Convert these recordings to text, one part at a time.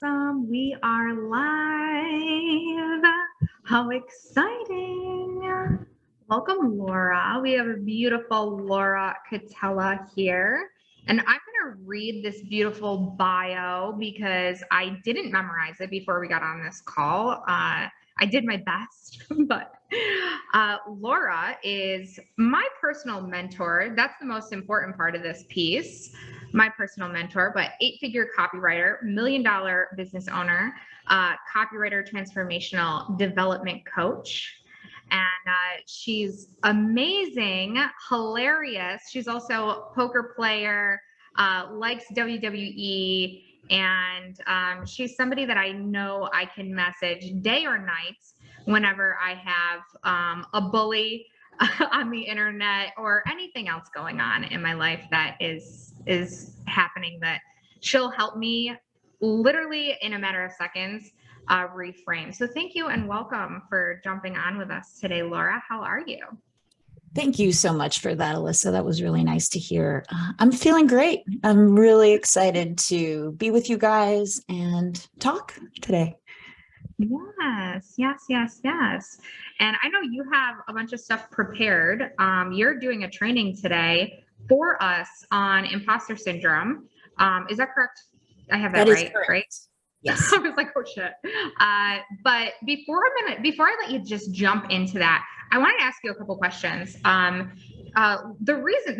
Awesome. We are live. How exciting. Welcome, Laura. We have a beautiful Laura Catella here. And I'm going to read this beautiful bio because I didn't memorize it before we got on this call. I did my best, but Laura is my personal mentor. That's the most important part of this piece. My personal mentor, but 8-figure copywriter, $1 million business owner, copywriter, transformational development coach. And she's amazing, hilarious. She's also a poker player, likes WWE, and she's somebody that I know I can message day or night whenever I have a bully on the internet or anything else going on in my life that is happening, that she'll help me literally in a matter of seconds reframe. So thank you and welcome for jumping on with us today, Laura. How are you? Thank you so much for that, Alyssa. That was really nice to hear. I'm feeling great. I'm really excited to be with you guys and talk today. Yes. And I know you have a bunch of stuff prepared. You're doing a training today for us on imposter syndrome. Is that correct? I have that right, correct. Right? Yes. I was like, oh shit. But before I let you just jump into that, I wanted to ask you a couple questions. The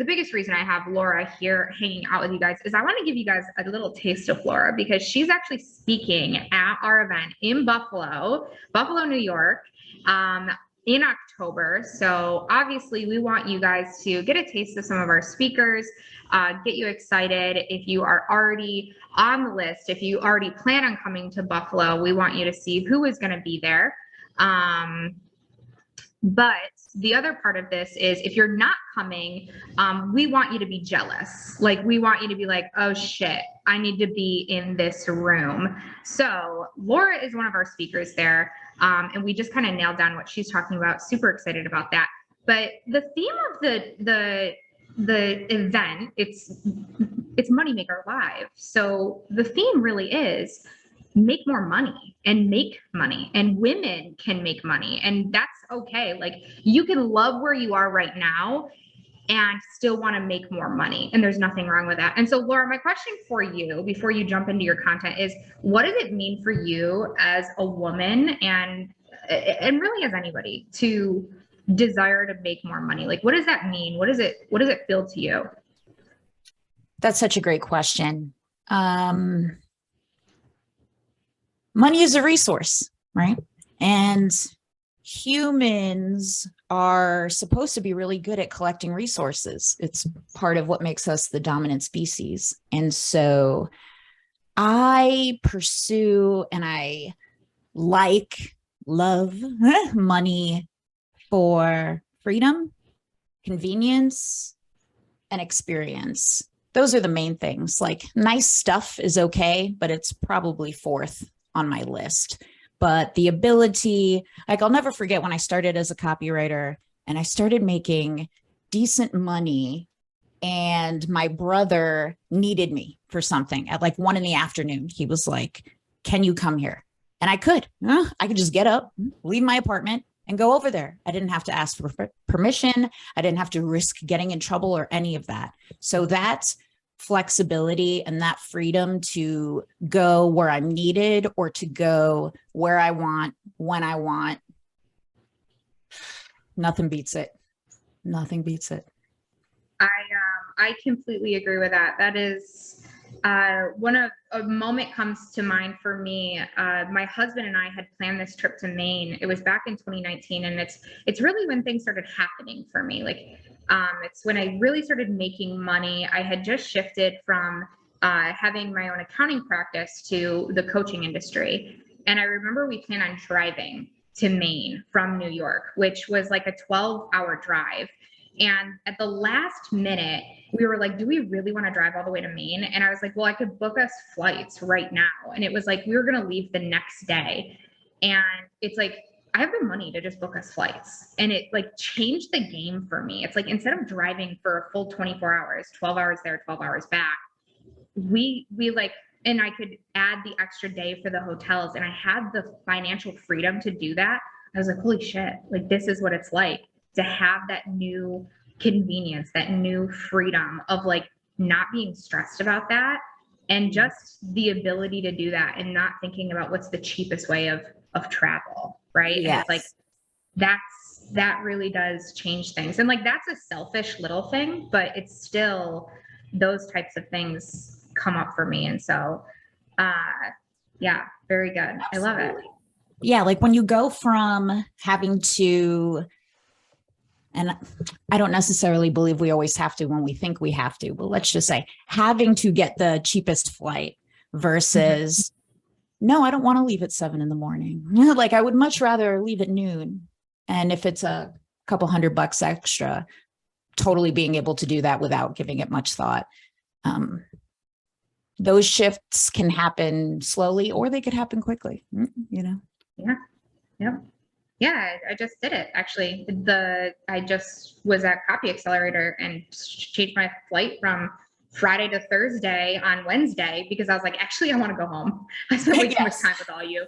biggest reason I have Laura here hanging out with you guys is I want to give you guys a little taste of Laura because she's actually speaking at our event in Buffalo, New York, in October. So obviously we want you guys to get a taste of some of our speakers, get you excited. If you are already on the list, if you already plan on coming to Buffalo, we want you to see who is going to be there. But the other part of this is if you're not coming, we want you to be jealous. Like we want you to be like, oh shit, I need to be in this room. So Laura is one of our speakers there. And we just kind of nailed down what she's talking about. Super excited about that. But the theme of the event, it's Moneymaker Live. So the theme really is make more money and make money, and women can make money, and that's okay. Like you can love where you are right now and still want to make more money, and there's nothing wrong with that. And so Laura, my question for you before you jump into your content is, what does it mean for you as a woman and really as anybody to desire to make more money? Like what does that mean? What does it feel to you? That's such a great question. Money is a resource, right? And humans are supposed to be really good at collecting resources. It's part of what makes us the dominant species. And so I pursue and I love money for freedom, convenience, and experience. Those are the main things. Like nice stuff is okay, but it's probably fourth on my list. But the ability, like I'll never forget when I started as a copywriter and I started making decent money and my brother needed me for something at like 1 PM. He was like, can you come here? And I could just get up, leave my apartment and go over there. I didn't have to ask for permission. I didn't have to risk getting in trouble or any of that. So that's flexibility and that freedom to go where I'm needed or to go where I want, when I want. Nothing beats it. Nothing beats it. I completely agree with that. That is a moment comes to mind for me. My husband and I had planned this trip to Maine. It was back in 2019, and it's really when things started happening for me. Like it's when I really started making money. I had just shifted from having my own accounting practice to the coaching industry, and I remember we planned on driving to Maine from New York, which was like a 12-hour drive. And at the last minute, we were like, do we really want to drive all the way to Maine? And I was like, well, I could book us flights right now. And it was like, we were going to leave the next day. And it's like, I have the money to just book us flights. And it like changed the game for me. It's like, instead of driving for a full 24 hours, 12 hours there, 12 hours back, we like and I could add the extra day for the hotels, and I had the financial freedom to do that. I was like, holy shit, like this is what it's like to have that new convenience, that new freedom of like not being stressed about that, and just the ability to do that and not thinking about what's the cheapest way of travel, right? And it's like Yes. that really does change things. And like that's a selfish little thing, but it's still those types of things come up for me. And so uh yeah, very good. I love it. Absolutely. Yeah, like when you go from having to, and I don't necessarily believe we always have to when we think we have to, but let's just say having to get the cheapest flight versus, no, I don't want to leave at 7 a.m. Like I would much rather leave at noon. And if it's a couple $100 extra, totally being able to do that without giving it much thought. Those shifts can happen slowly or they could happen quickly, you know? Yeah. Yep. Yeah, I just did it actually. I just was at Copy Accelerator and changed my flight from Friday to Thursday on Wednesday because I was like, actually, I want to go home. I spent way too much time with all you.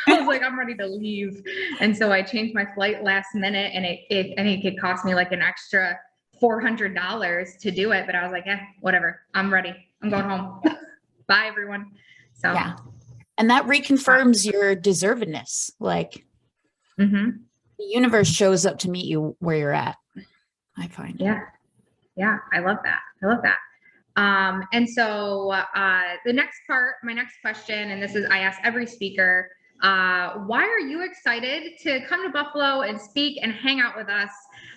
I was like, I'm ready to leave. And so I changed my flight last minute, and I think it cost me like an extra $400 to do it. But I was like, whatever. I'm ready. I'm going home. Bye, everyone. So yeah. And that reconfirms your deservedness. Like the universe shows up to meet you where you're at, I find. Yeah. Yeah. I love that. I love that. And so the next part, my next question, and this is, I ask every speaker, why are you excited to come to Buffalo and speak and hang out with us,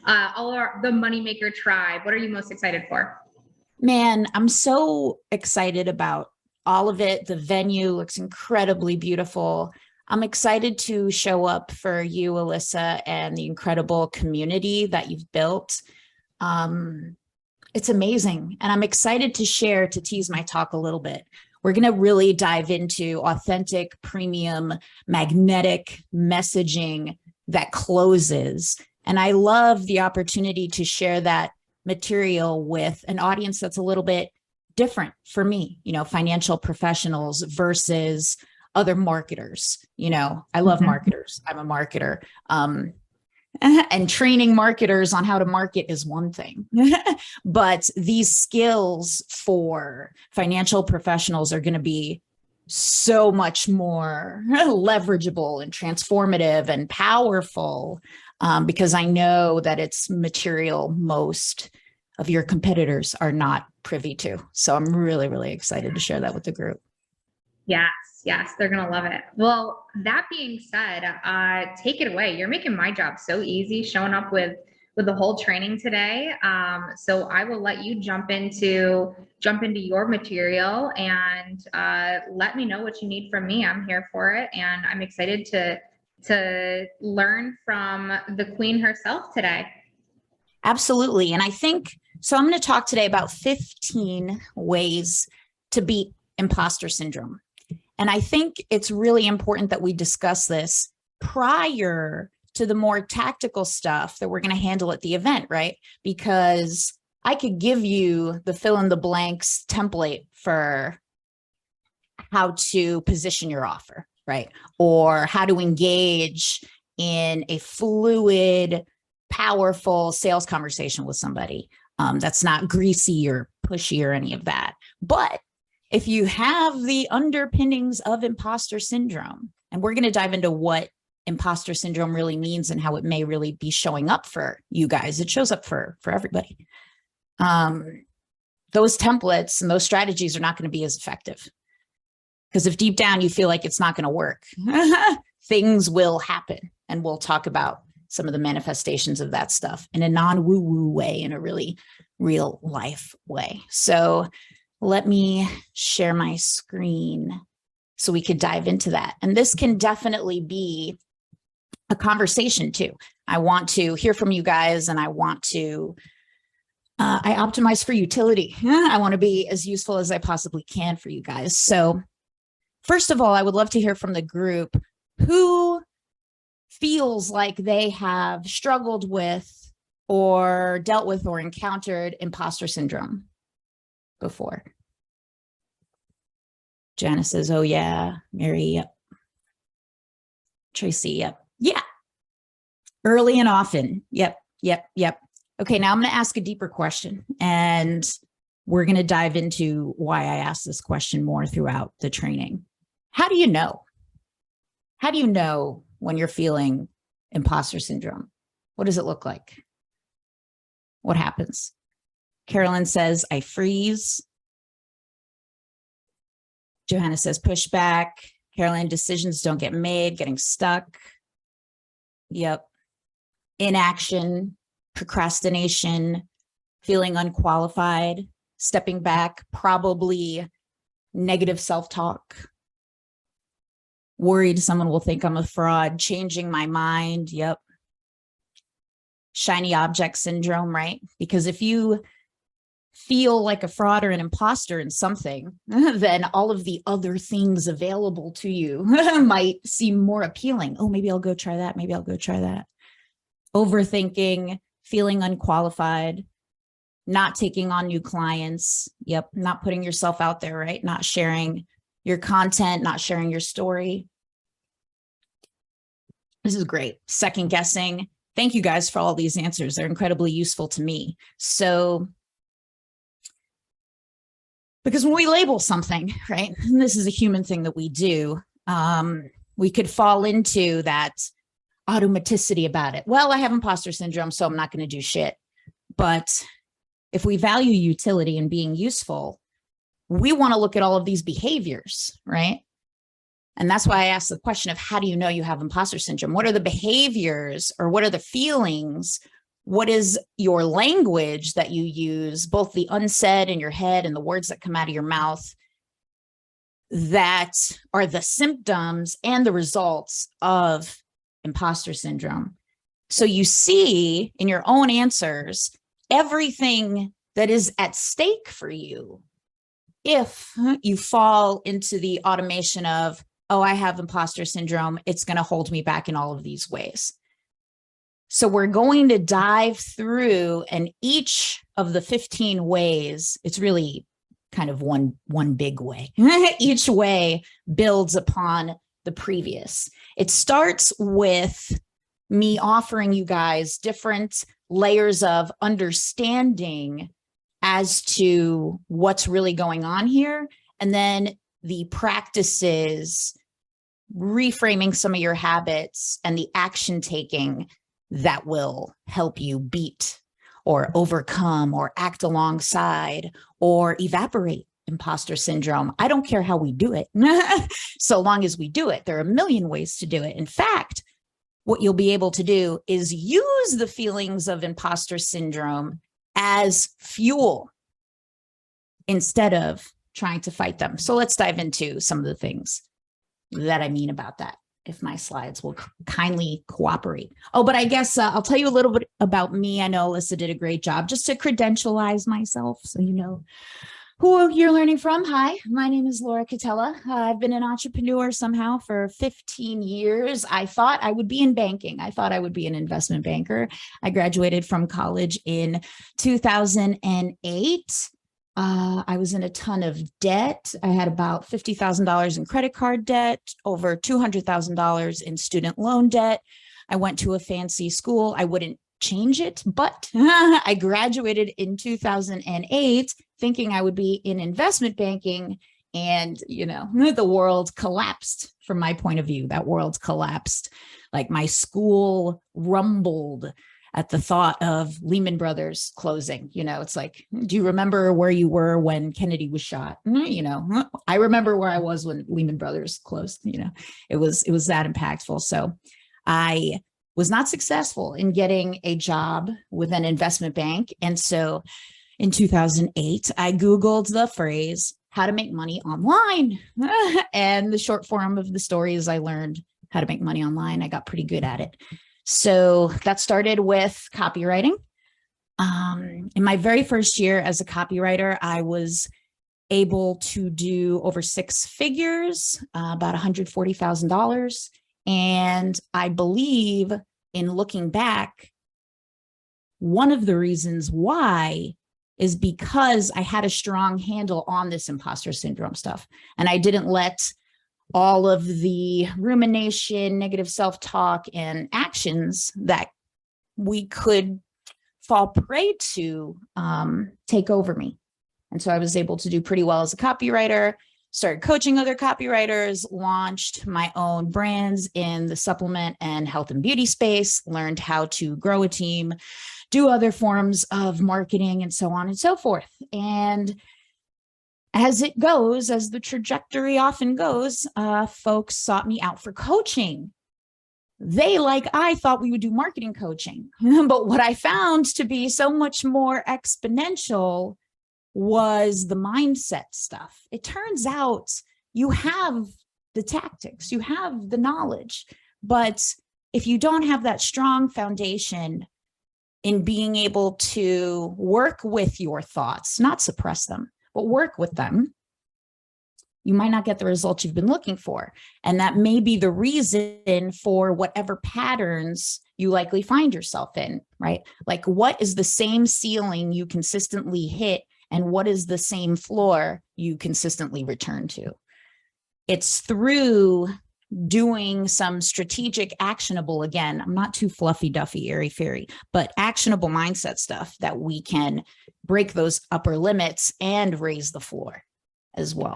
the Moneymaker tribe? What are you most excited for? Man, I'm so excited about all of it. The venue looks incredibly beautiful. I'm excited to show up for you, Alyssa, and the incredible community that you've built. It's amazing. And I'm excited to share, to tease my talk a little bit. We're going to really dive into authentic, premium, magnetic messaging that closes. And I love the opportunity to share that material with an audience that's a little bit different for me, financial professionals versus other marketers. I love marketers. I'm a marketer. And training marketers on how to market is one thing. But these skills for financial professionals are going to be so much more leverageable and transformative and powerful, because I know that it's material most of your competitors are not privy to. So I'm really, really excited to share that with the group. Yes, they're gonna love it. Well, that being said, take it away. You're making my job so easy showing up with the whole training today. So I will let you jump into your material and let me know what you need from me. I'm here for it, and I'm excited to learn from the queen herself today. Absolutely. And I think so. I'm going to talk today about 15 ways to beat imposter syndrome. And I think it's really important that we discuss this prior to the more tactical stuff that we're going to handle at the event, right? Because I could give you the fill in the blanks template for how to position your offer, right? Or how to engage in a fluid, powerful sales conversation with somebody that's not greasy or pushy or any of that. But if you have the underpinnings of imposter syndrome, and we're going to dive into what imposter syndrome really means and how it may really be showing up for you guys. It shows up for everybody. Those templates and those strategies are not going to be as effective. Because if deep down you feel like it's not going to work, things will happen. And we'll talk about some of the manifestations of that stuff in a non-woo-woo way, in a really real life way. So let me share my screen so we could dive into that. And this can definitely be a conversation too. I want to hear from you guys, and I want to, I optimize for utility. I want to be as useful as I possibly can for you guys. So first of all, I would love to hear from the group who feels like they have struggled with or dealt with or encountered imposter syndrome before. Jana says, oh yeah. Mary, yep. Tracy, yep. Yeah. Early and often. Yep. Okay, now I'm going to ask a deeper question, and we're going to dive into why I asked this question more throughout the training. How do you know? How do you know when you're feeling imposter syndrome? What does it look like? What happens? Carolyn says, I freeze. Johanna says, pushback. Carolyn, decisions don't get made, getting stuck. Yep. Inaction, procrastination, feeling unqualified, stepping back, probably negative self-talk, worried someone will think I'm a fraud, changing my mind. Yep. Shiny object syndrome, right? Because if you feel like a fraud or an imposter in something, then all of the other things available to you might seem more appealing. Oh, maybe I'll go try that. Maybe I'll go try that. Overthinking, feeling unqualified, not taking on new clients. Yep. Not putting yourself out there, right? Not sharing your content, not sharing your story. This is great. Second guessing. Thank you guys for all these answers. They're incredibly useful to me. So, because when we label something, right, and this is a human thing that we do, we could fall into that automaticity about it. Well, I have imposter syndrome, so I'm not going to do shit. But if we value utility and being useful, we want to look at all of these behaviors, right? And that's why I asked the question of how do you know you have imposter syndrome? What are the behaviors or what are the feelings? What is your language that you use, both the unsaid in your head and the words that come out of your mouth, that are the symptoms and the results of imposter syndrome? So you see in your own answers everything that is at stake for you if you fall into the automation of, oh, I have imposter syndrome, it's going to hold me back in all of these ways. So we're going to dive through, and each of the 15 ways, it's really kind of one big way. Each way builds upon the previous. It starts with me offering you guys different layers of understanding as to what's really going on here. And then the practices, reframing some of your habits and the action taking that will help you beat or overcome or act alongside or evaporate imposter syndrome. I don't care how we do it, so long as we do it. There are a million ways to do it. In fact, what you'll be able to do is use the feelings of imposter syndrome as fuel instead of trying to fight them. So let's dive into some of the things that I mean about that, if my slides will kindly cooperate. Oh, but I guess I'll tell you a little bit about me. I know Alyssa did a great job just to credentialize myself so you know who you're learning from. Hi, my name is Laura Catella. I've been an entrepreneur somehow for 15 years. I thought I would be in banking. I thought I would be an investment banker. I graduated from college in 2008. I was in a ton of debt. I had about $50,000 in credit card debt, over $200,000 in student loan debt. I went to a fancy school. I wouldn't change it, but I graduated in 2008 thinking I would be in investment banking. And, you know, the world collapsed from my point of view. That world collapsed. Like my school rumbled at the thought of Lehman Brothers closing. You know, it's like, do you remember where you were when Kennedy was shot? You know, I remember where I was when Lehman Brothers closed. You know, it was that impactful. So I was not successful in getting a job with an investment bank. And so in 2008, I Googled the phrase, how to make money online. And the short form of the story is I learned how to make money online. I got pretty good at it. So that started with copywriting. In my very first year as a copywriter, I was able to do over six figures, about $140,000. And I believe in looking back, one of the reasons why is because I had a strong handle on this imposter syndrome stuff. And I didn't let all of the rumination, negative self-talk, and actions that we could fall prey to take over me. And so I was able to do pretty well as a copywriter, started coaching other copywriters, launched my own brands in the supplement and health and beauty space, learned how to grow a team, do other forms of marketing, and so on and so forth. And as it goes, as the trajectory often goes, folks sought me out for coaching. They, like I, thought we would do marketing coaching. But what I found to be so much more exponential was the mindset stuff. It turns out you have the tactics, you have the knowledge, but if you don't have that strong foundation in being able to work with your thoughts, not suppress them, but work with them, you might not get the results you've been looking for. And that may be the reason for whatever patterns you likely find yourself in, right? Like, what is the same ceiling you consistently hit, and what is the same floor you consistently return to? It's through doing some strategic, actionable, again, I'm not too fluffy duffy, airy fairy, but actionable mindset stuff that we can break those upper limits and raise the floor as well.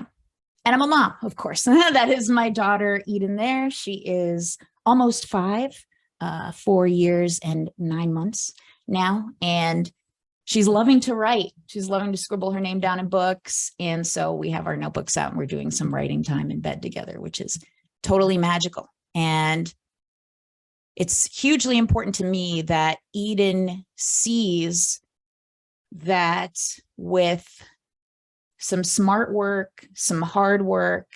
And I'm a mom, of course. That is my daughter, Eden there. She is almost 5, 4 years and 9 months now. And she's loving to write. She's loving to scribble her name down in books. And so we have our notebooks out and we're doing some writing time in bed together, which is totally magical. And it's hugely important to me that Eden sees that with some smart work, some hard work,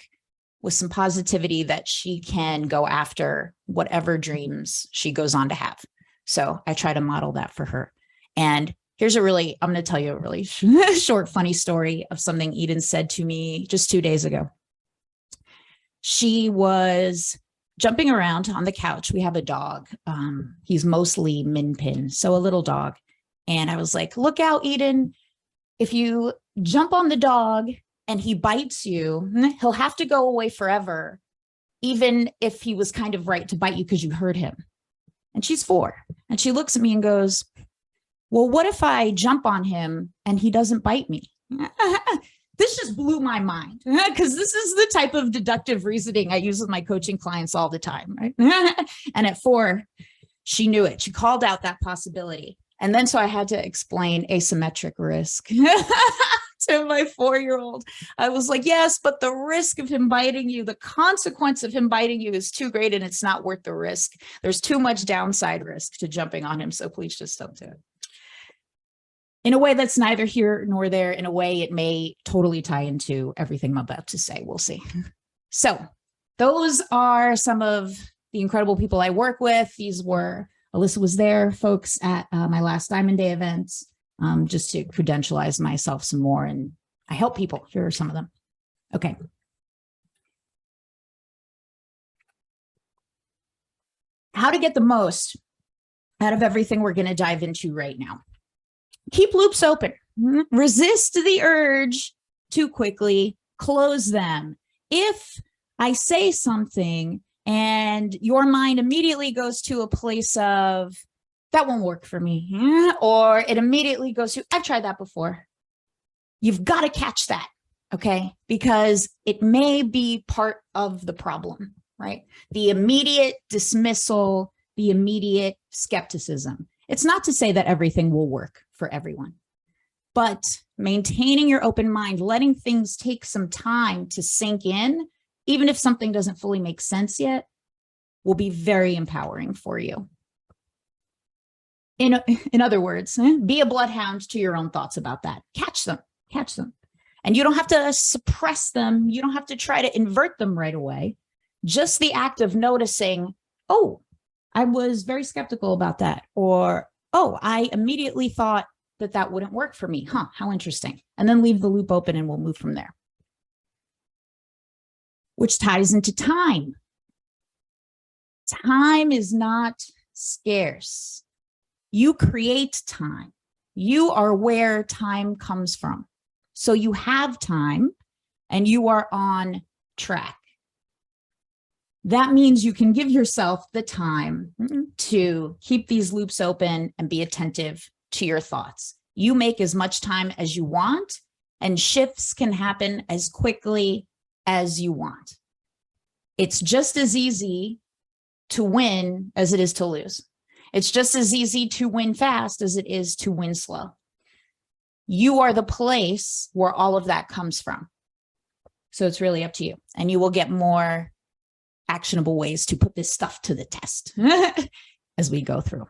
with some positivity, that she can go after whatever dreams she goes on to have. So I try to model that for her. And here's I'm going to tell you a really short, funny story of something Eden said to me just 2 days ago. She was jumping around on the couch. We have a dog. He's mostly min pin, so a little dog. And I was like, look out, Eden. If you jump on the dog and he bites you, he'll have to go away forever, even if he was kind of right to bite you because you hurt him. And she's 4. And she looks at me and goes, well, what if I jump on him and he doesn't bite me? This just blew my mind, because this is the type of deductive reasoning I use with my coaching clients all the time, right? And at 4, she knew it. She called out that possibility. And then so I had to explain asymmetric risk to my 4-year-old. I was like, yes, but the risk of him biting you, the consequence of him biting you is too great and it's not worth the risk. There's too much downside risk to jumping on him. So please just don't do it. In a way that's neither here nor there. In a way, it may totally tie into everything I'm about to say. We'll see. So those are some of the incredible people I work with. Alyssa was there, folks, at my last Diamond Day event, just to credentialize myself some more. And I help people. Here are some of them. Okay. How to get the most out of everything we're going to dive into right now. Keep loops open. Resist the urge too quickly. Close them. If I say something and your mind immediately goes to a place of, that won't work for me, or it immediately goes to, I've tried that before. You've got to catch that, okay? Because it may be part of the problem, right? The immediate dismissal, the immediate skepticism. It's not to say that everything will work for everyone, but maintaining your open mind, letting things take some time to sink in, even if something doesn't fully make sense yet, will be very empowering for you. In other words, be a bloodhound to your own thoughts about that. Catch them. And you don't have to suppress them. You don't have to try to invert them right away. Just the act of noticing, oh, I was very skeptical about that. Or, oh, I immediately thought that wouldn't work for me. Huh, how interesting. And then leave the loop open and we'll move from there. Which ties into time. Time is not scarce. You create time. You are where time comes from. So you have time and you are on track. That means you can give yourself the time to keep these loops open and be attentive to your thoughts. You make as much time as you want, and shifts can happen as quickly as you want. It's just as easy to win as it is to lose. It's just as easy to win fast as it is to win slow. You are the place where all of that comes from. So it's really up to you. And you will get more actionable ways to put this stuff to the test as we go through.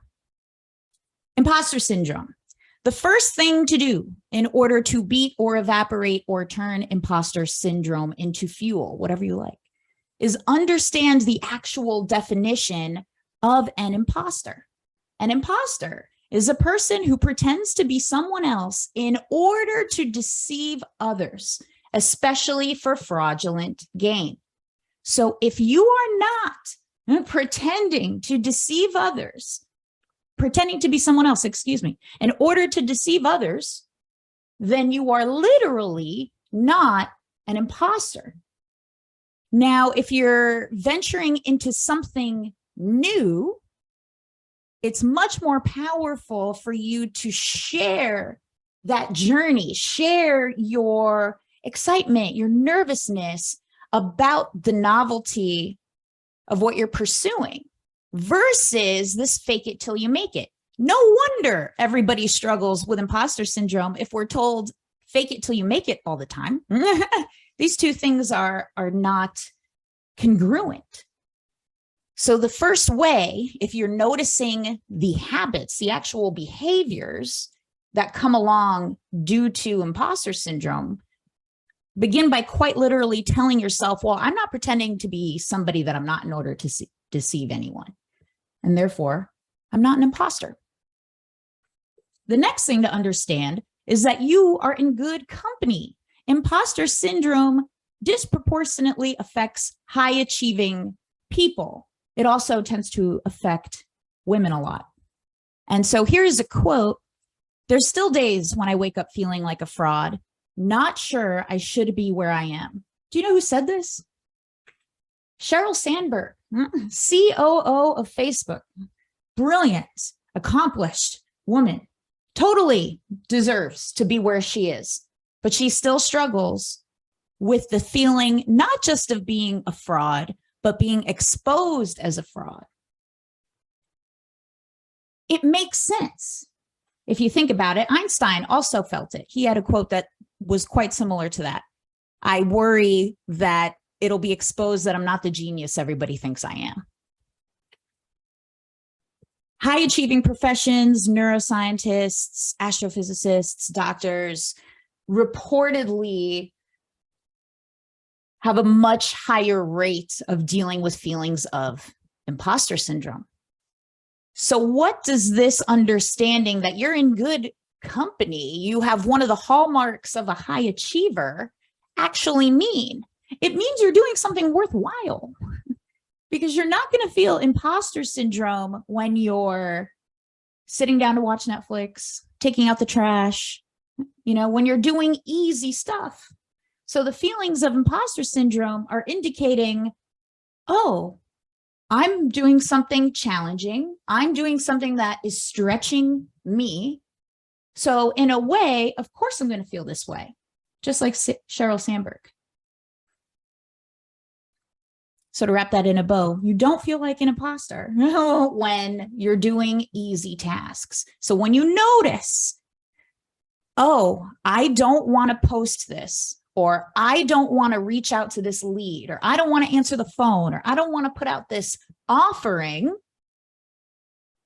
Imposter syndrome. The first thing to do in order to beat or evaporate or turn imposter syndrome into fuel, whatever you like, is understand the actual definition of an imposter. An imposter is a person who pretends to be someone else in order to deceive others, especially for fraudulent gain. So if you are not pretending to deceive others, pretending to be someone else, in order to deceive others, then you are literally not an imposter. Now, if you're venturing into something new, it's much more powerful for you to share that journey, share your excitement, your nervousness about the novelty of what you're pursuing versus this fake it till you make it. No wonder everybody struggles with imposter syndrome if we're told fake it till you make it all the time. These two things are not congruent. So the first way, if you're noticing the habits, the actual behaviors that come along due to imposter syndrome, begin by quite literally telling yourself, well, I'm not pretending to be somebody that I'm not in order to deceive anyone. And therefore, I'm not an imposter. The next thing to understand is that you are in good company. Imposter syndrome disproportionately affects high achieving people. It also tends to affect women a lot. And so here's a quote. There's still days when I wake up feeling like a fraud, not sure I should be where I am. Do you know who said this? Sheryl Sandberg, COO of Facebook. Brilliant, accomplished woman. Totally deserves to be where she is. But she still struggles with the feeling not just of being a fraud, but being exposed as a fraud. It makes sense. If you think about it, Einstein also felt it. He had a quote that was quite similar to that. I worry that it'll be exposed that I'm not the genius everybody thinks I am. High achieving professions, neuroscientists, astrophysicists, doctors reportedly have a much higher rate of dealing with feelings of imposter syndrome. So what does this understanding that you're in good company, you have one of the hallmarks of a high achiever, actually mean? It means you're doing something worthwhile, because you're not going to feel imposter syndrome when you're sitting down to watch Netflix, taking out the trash, when you're doing easy stuff. So the feelings of imposter syndrome are indicating, oh, I'm doing something challenging. I'm doing something that is stretching me. So in a way, of course, I'm going to feel this way, just like Sheryl Sandberg. So to wrap that in a bow, you don't feel like an imposter when you're doing easy tasks. So when you notice, oh, I don't want to post this, or I don't want to reach out to this lead, or I don't want to answer the phone, or I don't want to put out this offering,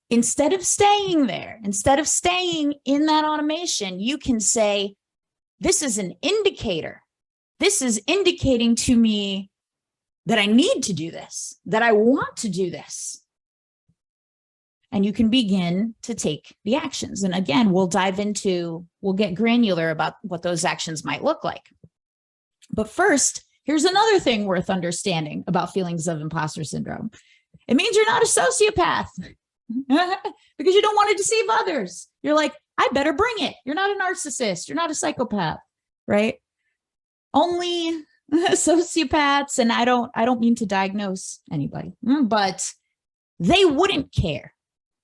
instead of staying there, instead of staying in that automation, you can say, this is an indicator. This is indicating to me that I need to do this, that I want to do this. And you can begin to take the actions. And again, we'll get granular about what those actions might look like. But first, here's another thing worth understanding about feelings of imposter syndrome. It means you're not a sociopath because you don't want to deceive others. You're like, I better bring it. You're not a narcissist. You're not a psychopath, right? Only sociopaths, and I don't mean to diagnose anybody, but they wouldn't care,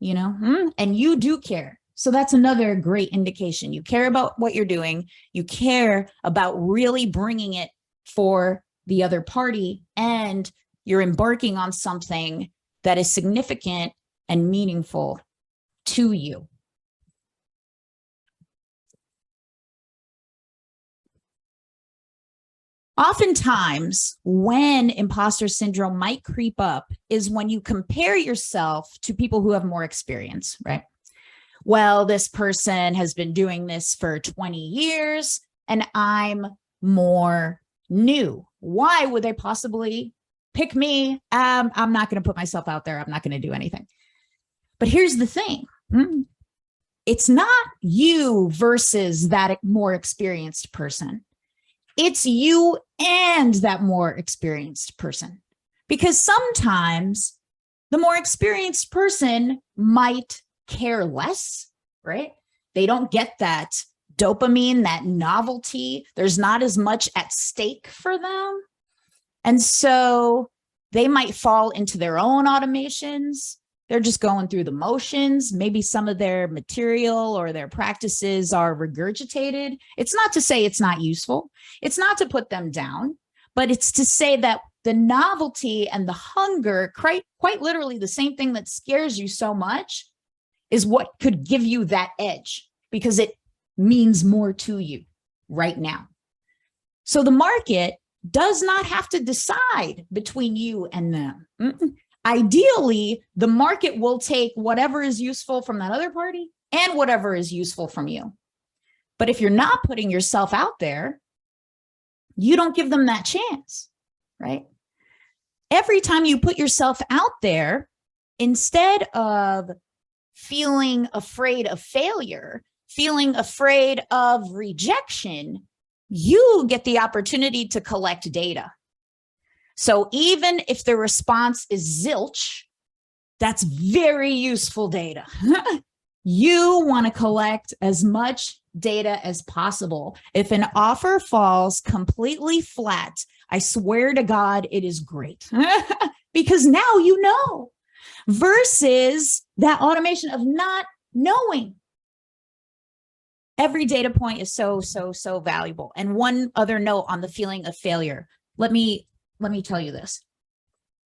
and you do care. So that's another great indication. You care about what you're doing. You care about really bringing it for the other party, and you're embarking on something that is significant and meaningful to you. Oftentimes, when imposter syndrome might creep up is when you compare yourself to people who have more experience, right? Well, this person has been doing this for 20 years and I'm more new. Why would they possibly pick me? I'm not going to put myself out there. I'm not going to do anything. But here's the thing. It's not you versus that more experienced person. It's you and that more experienced person. Because sometimes the more experienced person might care less, right? They don't get that dopamine, that novelty. There's not as much at stake for them. And so they might fall into their own automations. They're just going through the motions. Maybe some of their material or their practices are regurgitated. It's not to say it's not useful. It's not to put them down, but it's to say that the novelty and the hunger, quite literally the same thing that scares you so much, is what could give you that edge because it means more to you right now. So the market does not have to decide between you and them. Ideally, the market will take whatever is useful from that other party and whatever is useful from you. But if you're not putting yourself out there, you don't give them that chance, right? Every time you put yourself out there, instead of feeling afraid of failure, feeling afraid of rejection, you get the opportunity to collect data. So even if the response is zilch, that's very useful data. You want to collect as much data as possible. If an offer falls completely flat, I swear to God, it is great because now you know, versus that automation of not knowing. Every data point is so valuable. And one other note on the feeling of failure. Let me tell you this.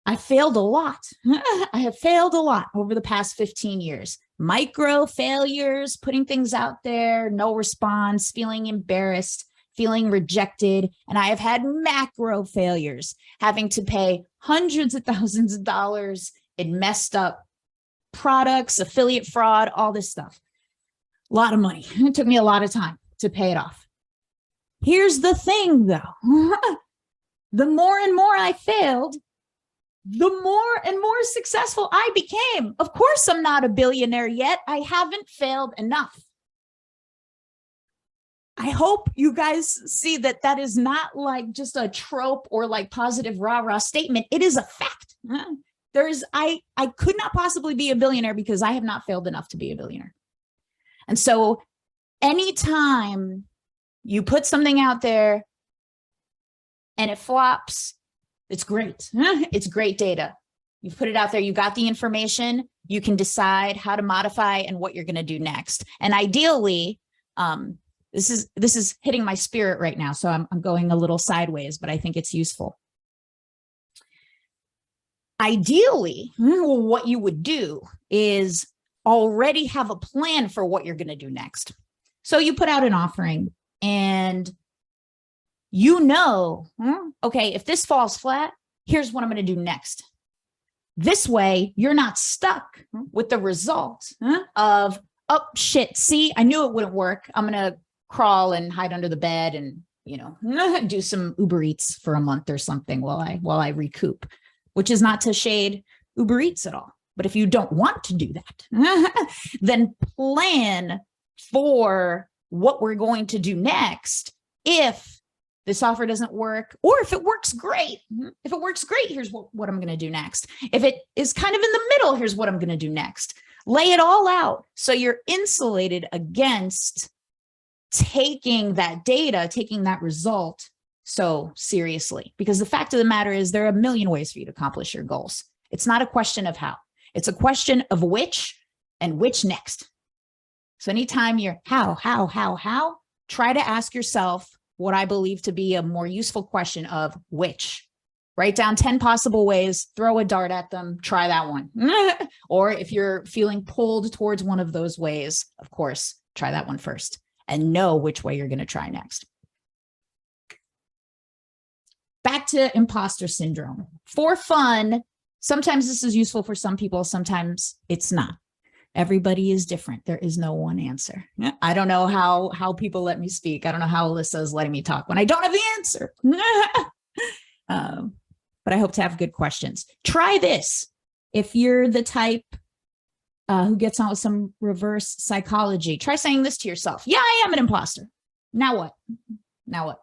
I failed a lot. I have failed a lot over the past 15 years. Micro failures, putting things out there, no response, feeling embarrassed, feeling rejected. And I have had macro failures, having to pay hundreds of thousands of dollars in messed up products, affiliate fraud, all this stuff. A lot of money. It took me a lot of time to pay it off. Here's the thing, though. The more and more I failed, the more and more successful I became. Of course, I'm not a billionaire yet. I haven't failed enough. I hope you guys see that that is not like just a trope or like positive rah-rah statement. It is a fact. I could not possibly be a billionaire because I have not failed enough to be a billionaire. And so anytime you put something out there and it flops, it's great. It's great data. You've put it out there. You got the information. You can decide how to modify and what you're going to do next. And ideally, this is hitting my spirit right now. So I'm going a little sideways, but I think it's useful. Ideally, what you would do is already have a plan for what you're going to do next. So you put out an offering and you know, okay, if this falls flat, here's what I'm going to do next. This way, you're not stuck with the result of, oh, shit, see, I knew it wouldn't work. I'm going to crawl and hide under the bed and, do some Uber Eats for a month or something while I recoup, which is not to shade Uber Eats at all. But if you don't want to do that, then plan for what we're going to do next if this offer doesn't work, or if it works great. If it works great, here's what I'm going to do next. If it is kind of in the middle, here's what I'm going to do next. Lay it all out so you're insulated against taking that data, taking that result so seriously. Because the fact of the matter is there are a million ways for you to accomplish your goals. It's not a question of how. It's a question of which and which next. So anytime you're how, try to ask yourself what I believe to be a more useful question of which. Write down 10 possible ways, throw a dart at them, try that one. Or if you're feeling pulled towards one of those ways, of course, try that one first and know which way you're going to try next. Back to imposter syndrome. For fun, sometimes this is useful for some people, sometimes it's not. Everybody is different. There is no one answer. I don't know how people let me speak. I don't know how Alyssa is letting me talk when I don't have the answer. But I hope to have good questions. Try this. If you're the type who gets on with some reverse psychology, try saying this to yourself. Yeah, I am an imposter. Now what? Now what?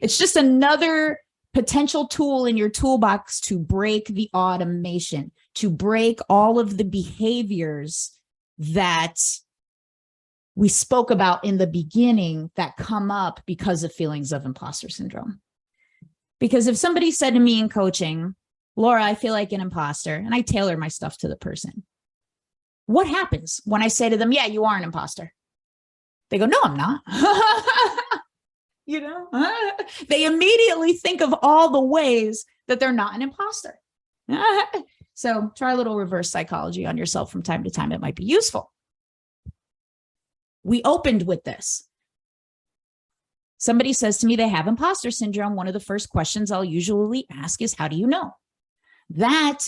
It's just another potential tool in your toolbox to break the automation, to break all of the behaviors that we spoke about in the beginning that come up because of feelings of imposter syndrome. Because if somebody said to me in coaching, Laura, I feel like an imposter, and I tailor my stuff to the person, what happens when I say to them, yeah, you are an imposter? They go, no, I'm not. They immediately think of all the ways that they're not an imposter. So try a little reverse psychology on yourself from time to time. It might be useful. We opened with this. Somebody says to me they have imposter syndrome. One of the first questions I'll usually ask is, how do you know? That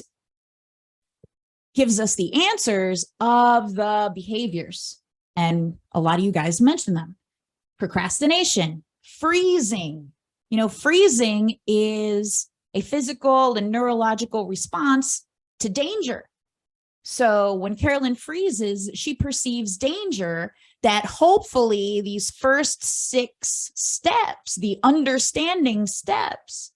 gives us the answers of the behaviors. And a lot of you guys mentioned them. Procrastination, freezing. Freezing is a physical and neurological response to danger. So when Carolyn freezes, she perceives danger that hopefully these first 6 steps, the understanding steps,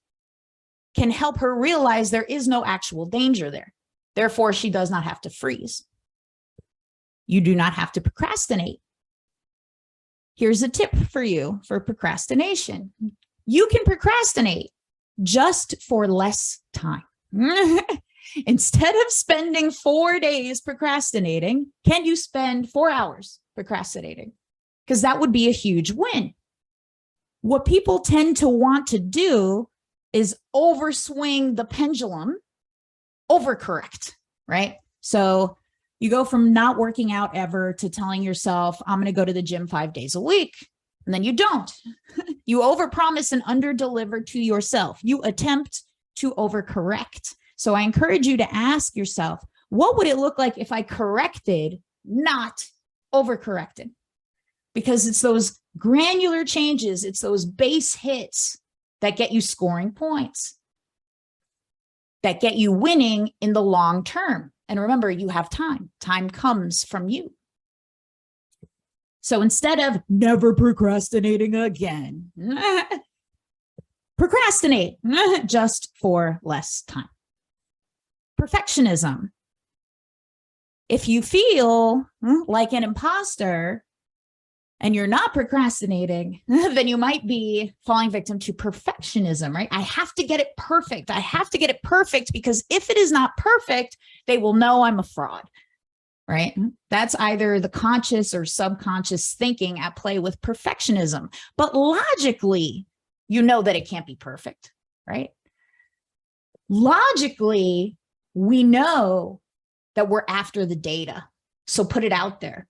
can help her realize there is no actual danger there. Therefore, she does not have to freeze. You do not have to procrastinate. Here's a tip for you for procrastination. You can procrastinate just for less time. Instead of spending 4 days procrastinating, can you spend 4 hours procrastinating? Because that would be a huge win. What people tend to want to do is overswing the pendulum, overcorrect, right? So you go from not working out ever to telling yourself, I'm going to go to the gym 5 days a week. And then you don't. You overpromise and underdeliver to yourself. You attempt to overcorrect. So I encourage you to ask yourself, what would it look like if I corrected, not overcorrected? Because it's those granular changes, it's those base hits that get you scoring points, that get you winning in the long term. And remember, you have time. Time comes from you. So instead of never procrastinating again, procrastinate just for less time. Perfectionism. If you feel like an imposter and you're not procrastinating, then you might be falling victim to perfectionism, right? I have to get it perfect. I have to get it perfect because if it is not perfect, they will know I'm a fraud, right? That's either the conscious or subconscious thinking at play with perfectionism. But logically, you know that it can't be perfect, right? Logically, we know that we're after the data. So put it out there.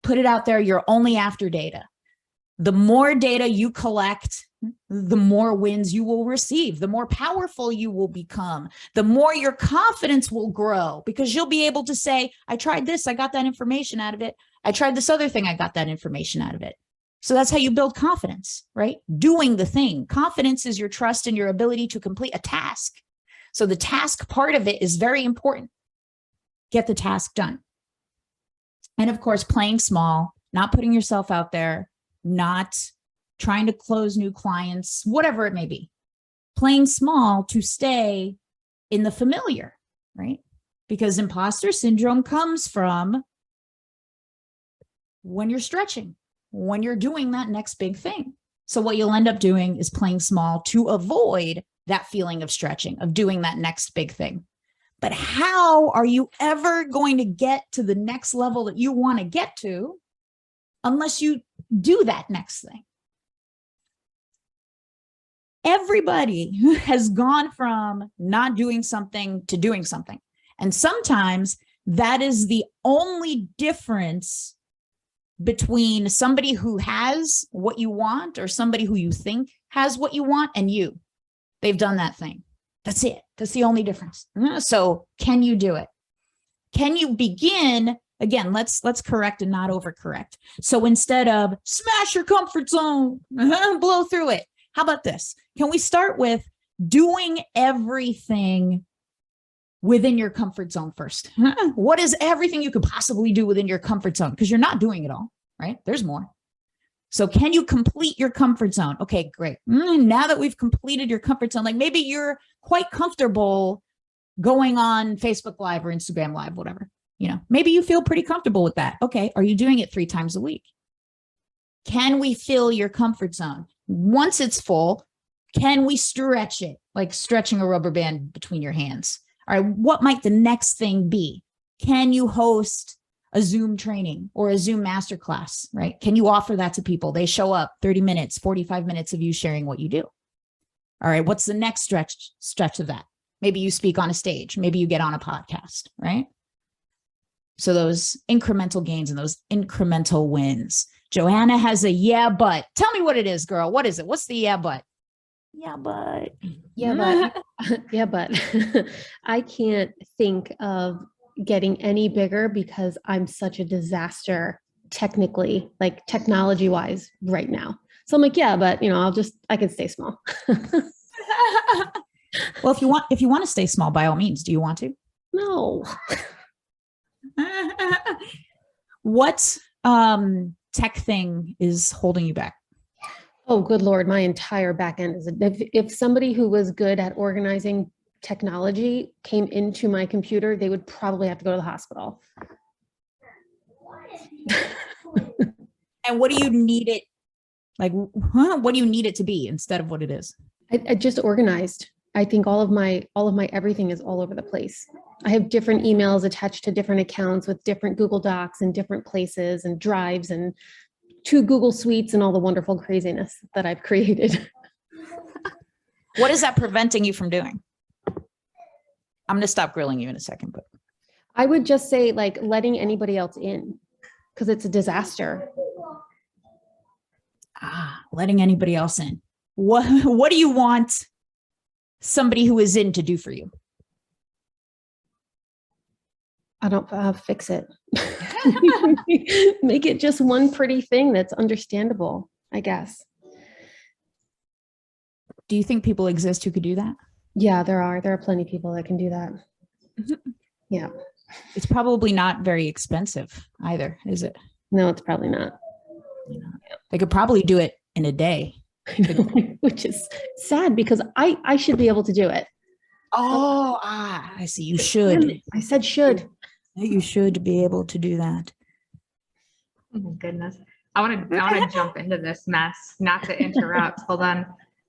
Put it out there. You're only after data. The more data you collect, the more wins you will receive, the more powerful you will become, the more your confidence will grow because you'll be able to say, I tried this, I got that information out of it. I tried this other thing, I got that information out of it. So that's how you build confidence, right? Doing the thing. Confidence is your trust in your ability to complete a task. So the task part of it is very important. Get the task done. And of course, playing small, not putting yourself out there, not trying to close new clients, whatever it may be. Playing small to stay in the familiar, right? because imposter syndrome comes from when you're stretching, when you're doing that next big thing. So what you'll end up doing is playing small to avoid that feeling of stretching, of doing that next big thing. But how are you ever going to get to the next level that you want to get to unless you do that next thing? Everybody has gone from not doing something to doing something. And sometimes that is the only difference between somebody who has what you want or somebody who you think has what you want and you. They've done that thing. That's it. That's the only difference. So can you do it? Can you begin? Again, let's correct and not overcorrect. So instead of smash your comfort zone, blow through it, how about this? Can we start with doing everything within your comfort zone first? What is everything you could possibly do within your comfort zone? Because you're not doing it all, right? There's more. So can you complete your comfort zone? Okay, great. Now that we've completed your comfort zone, like maybe you're quite comfortable going on Facebook Live or Instagram Live, whatever, maybe you feel pretty comfortable with that. Okay. Are you doing it 3 times a week? Can we fill your comfort zone? Once it's full, can we stretch it? Like stretching a rubber band between your hands. All right. What might the next thing be? Can you host a Zoom training or a Zoom masterclass, right? Can you offer that to people? They show up 30 minutes, 45 minutes of you sharing what you do. All right. What's the next stretch of that? Maybe you speak on a stage. Maybe you get on a podcast, right? So those incremental gains and those incremental wins. Joanna has a yeah, but. Tell me what it is, girl. What is it? What's the yeah, but? Yeah, but. Yeah, but. Yeah, but. I can't think of getting any bigger because I'm such a disaster technically, like technology wise right now. So I'm like, yeah, but I can stay small. Well, if you want to stay small, by all means, do you want to? No. What tech thing is holding you back? Oh, good Lord. My entire back end is, if somebody who was good at organizing technology came into my computer, they would probably have to go to the hospital. And what do you need it? Like, what do you need it to be instead of what it is? I just organized. I think all of my everything is all over the place. I have different emails attached to different accounts with different Google Docs and different places and drives and 2 Google Suites and all the wonderful craziness that I've created. What is that preventing you from doing? I'm going to stop grilling you in a second, but I would just say like letting anybody else in because it's a disaster. Letting anybody else in. What do you want somebody who is in to do for you? I don't fix it. Make it just one pretty thing that's understandable, I guess. Do you think people exist who could do that? Yeah, there are plenty of people that can do that. Yeah. It's probably not very expensive either, is it? No, it's probably not. They could probably do it in a day. Which is sad because I should be able to do it. Oh, I see. You should. I said should. You should be able to do that. Oh my goodness. I want to jump into this mess, not to interrupt. Hold on.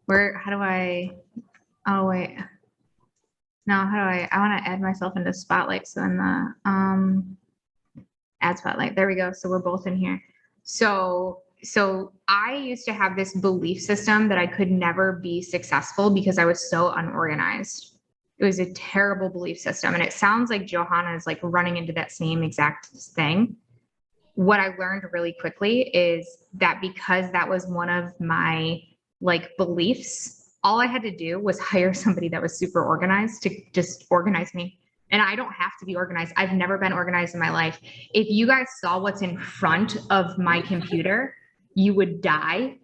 Oh wait. No, I want to add myself into Spotlight. So in the add Spotlight. There we go. So we're both in here. So I used to have this belief system that I could never be successful because I was so unorganized. It was a terrible belief system. And it sounds like Johanna is like running into that same exact thing. What I learned really quickly is that because that was one of my like beliefs, all I had to do was hire somebody that was super organized to just organize me. And I don't have to be organized. I've never been organized in my life. If you guys saw what's in front of my computer, you would die.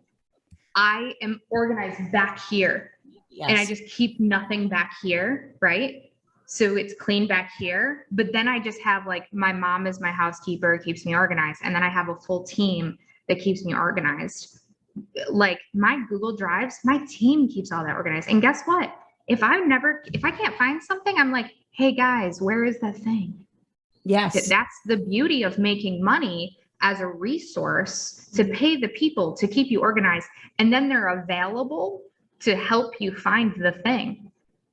I am organized back here. Yes. And I just keep nothing back here, right? So it's clean back here. But then I just have like, my mom is my housekeeper, keeps me organized. And then I have a full team that keeps me organized. Like my Google Drives, my team keeps all that organized. And guess what? If I can't find something, I'm like, hey guys, where is that thing? Yes. That's the beauty of making money as a resource to pay the people to keep you organized. And then they're available to help you find the thing,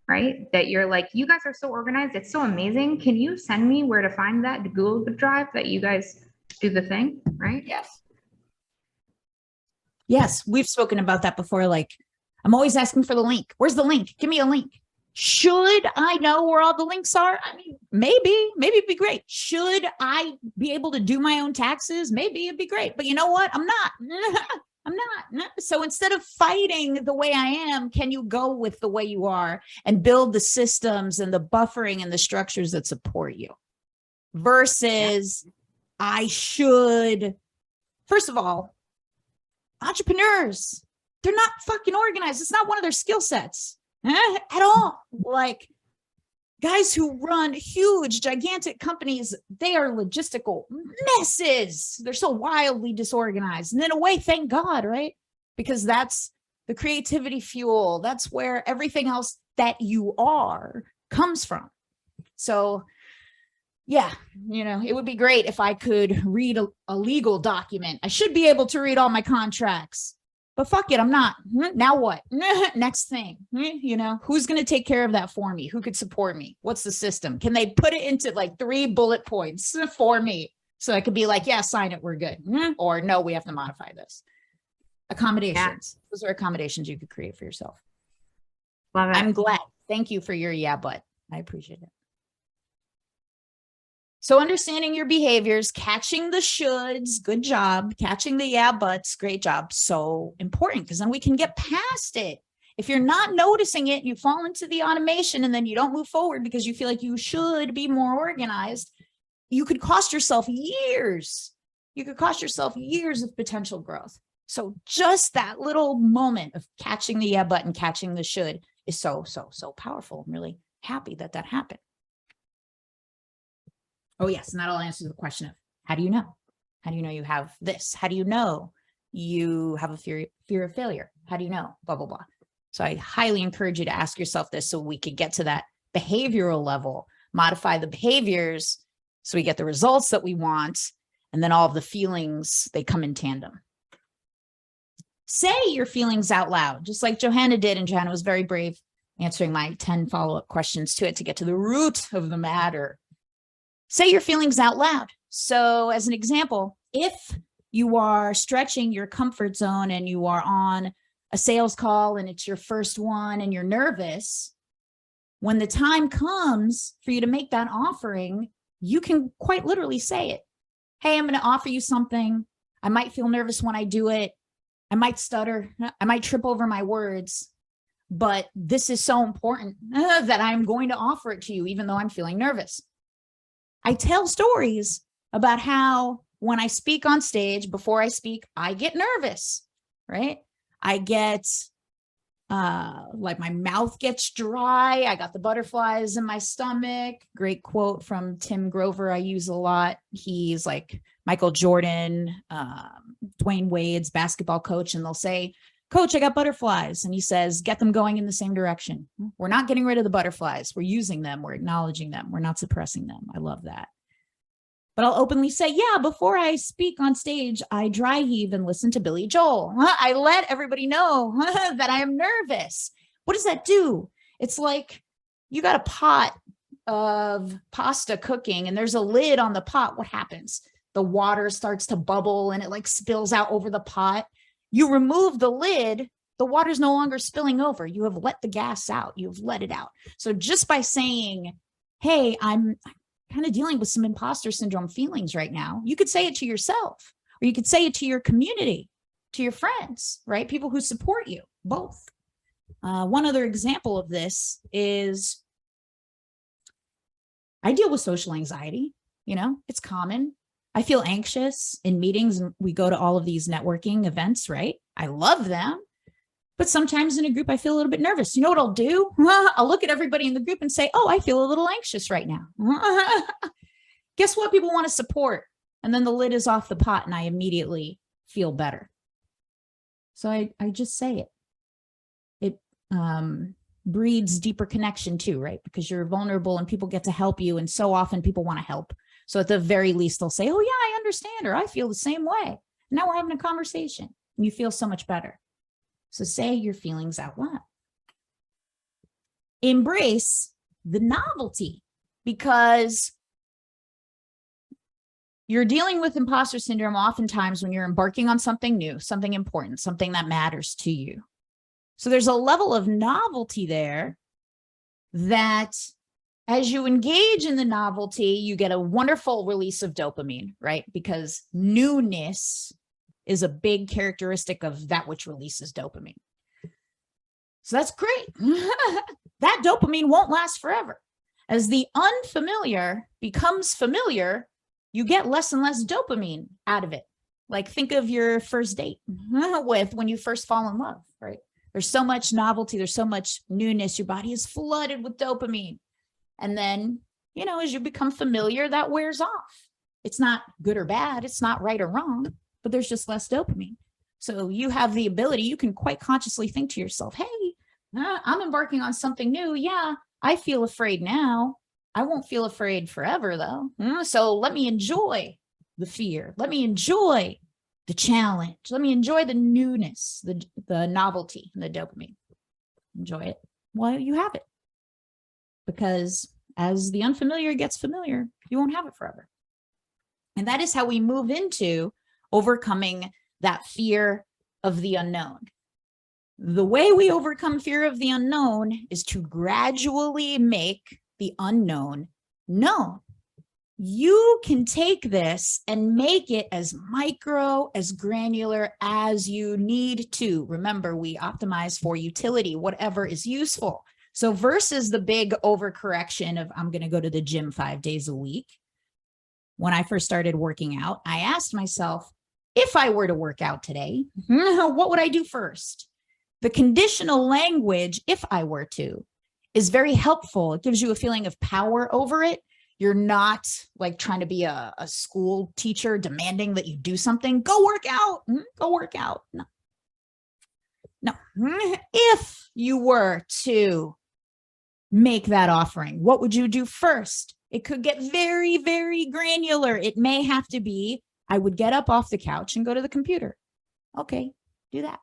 right? That you're like, you guys are so organized. It's so amazing. Can you send me where to find that Google Drive that you guys do the thing, right? Yes. Yes. We've spoken about that before. Like, I'm always asking for the link. Where's the link? Give me a link. Should I know where all the links are? I mean, maybe it'd be great. Should I be able to do my own taxes? Maybe it'd be great. But you know what? I'm not. I'm not. So instead of fighting the way I am, can you go with the way you are and build the systems and the buffering and the structures that support you? Versus I should. First of all, entrepreneurs, they're not fucking organized. It's not one of their skill sets. At all. Like guys who run huge, gigantic companies, they are logistical messes. They're so wildly disorganized. And in a way, thank God, right? Because that's the creativity fuel. That's where everything else that you are comes from. So yeah, it would be great if I could read a legal document. I should be able to read all my contracts. But fuck it, I'm not. Now what? Next thing, who's going to take care of that for me? Who could support me? What's the system? Can they put it into like 3 bullet points for me? So I could be like, yeah, sign it. We're good. Or no, we have to modify this. Accommodations. Yeah. Those are accommodations you could create for yourself. Love it. I'm glad. Thank you for your yeah, but I appreciate it. So understanding your behaviors, catching the shoulds, good job. Catching the yeah, buts, great job. So important because then we can get past it. If you're not noticing it, you fall into the automation and then you don't move forward because you feel like you should be more organized. You could cost yourself years. You could cost yourself years of potential growth. So just that little moment of catching the yeah, but and catching the should is so, so, so powerful. I'm really happy that happened. Oh, yes. And that'll answer the question of how do you know? How do you know you have this? How do you know you have a fear of failure? How do you know? Blah, blah, blah. So I highly encourage you to ask yourself this so we could get to that behavioral level, modify the behaviors so we get the results that we want. And then all of the feelings, they come in tandem. Say your feelings out loud, just like Johanna did. And Johanna was very brave answering my 10 follow-up questions to it to get to the root of the matter. Say your feelings out loud. So as an example, if you are stretching your comfort zone and you are on a sales call and it's your first one and you're nervous, when the time comes for you to make that offering, you can quite literally say it. Hey, I'm going to offer you something. I might feel nervous when I do it. I might stutter. I might trip over my words, but this is so important that I'm going to offer it to you, even though I'm feeling nervous. I tell stories about how when I speak on stage, before I speak, I get nervous, right? I get like my mouth gets dry. I got the butterflies in my stomach. Great quote from Tim Grover I use a lot. He's like Michael Jordan, Dwayne Wade's basketball coach, and they'll say, Coach, I got butterflies. And he says, get them going in the same direction. We're not getting rid of the butterflies. We're using them. We're acknowledging them. We're not suppressing them. I love that. But I'll openly say, yeah, before I speak on stage, I dry heave and listen to Billy Joel. I let everybody know that I am nervous. What does that do? It's like you got a pot of pasta cooking and there's a lid on the pot. What happens? The water starts to bubble and it like spills out over the pot. You remove the lid, the water's no longer spilling over. You have let the gas out. You've let it out. So just by saying, hey, I'm kind of dealing with some imposter syndrome feelings right now, you could say it to yourself, or you could say it to your community, to your friends, right? People who support you, both. One other example of this is I deal with social anxiety. It's common. I feel anxious in meetings, and we go to all of these networking events, right? I love them. But sometimes in a group, I feel a little bit nervous. You know what I'll do? I'll look at everybody in the group and say, oh, I feel a little anxious right now. Guess what? People want to support. And then the lid is off the pot and I immediately feel better. So I just say it. breeds deeper connection too, right? Because you're vulnerable and people get to help you. And so often people want to help. So at the very least, they'll say, oh yeah, I understand, or I feel the same way. Now we're having a conversation and you feel so much better. So say your feelings out loud. Embrace the novelty, because you're dealing with imposter syndrome oftentimes when you're embarking on something new, something important, something that matters to you. So there's a level of novelty there that as you engage in the novelty, you get a wonderful release of dopamine, right? Because newness is a big characteristic of that which releases dopamine. So that's great. That dopamine won't last forever. As the unfamiliar becomes familiar, you get less and less dopamine out of it. Like think of your first date with when you first fall in love, right? There's so much novelty. There's so much newness. Your body is flooded with dopamine. And then, you know, as you become familiar, that wears off. It's not good or bad. It's not right or wrong, but there's just less dopamine. So you have the ability, you can quite consciously think to yourself, hey, I'm embarking on something new. Yeah, I feel afraid now. I won't feel afraid forever though. So let me enjoy the fear. Let me enjoy the challenge. Let me enjoy the newness, the novelty, and the dopamine. Enjoy it while you have it. Because as the unfamiliar gets familiar, you won't have it forever. And that is how we move into overcoming that fear of the unknown. The way we overcome fear of the unknown is to gradually make the unknown known. You can take this and make it as micro, as granular as you need to. Remember, we optimize for utility, whatever is useful. So versus the big overcorrection of I'm going to go to the gym 5 days a week. When I first started working out, I asked myself, if I were to work out today, what would I do first? The conditional language, if I were to, is very helpful. It gives you a feeling of power over it. You're not like trying to be a school teacher demanding that you do something. Go work out. Go work out. No. If you were to make that offering, what would you do first? It could get very, very granular. It may have to be, I would get up off the couch and go to the computer. Okay, do that.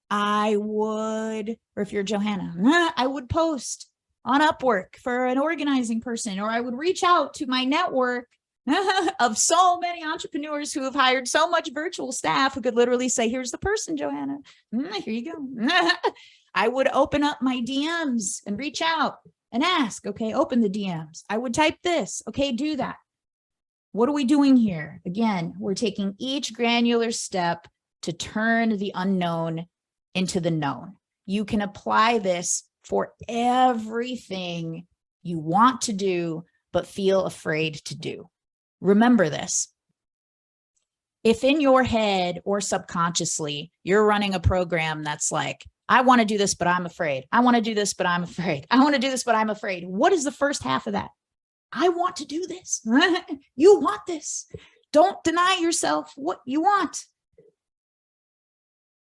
I would, or if you're Johanna, I would post on Upwork for an organizing person, or I would reach out to my network of so many entrepreneurs who have hired so much virtual staff who could literally say, here's the person, Johanna, here you go. I would open up my DMs and reach out and ask, okay, open the DMs. I would type this, okay, do that. What are we doing here? Again, we're taking each granular step to turn the unknown into the known. You can apply this for everything you want to do, but feel afraid to do. Remember this. If in your head or subconsciously, you're running a program that's like, I want to do this, but I'm afraid. I want to do this, but I'm afraid. I want to do this, but I'm afraid. What is the first half of that? I want to do this. You want this. Don't deny yourself what you want.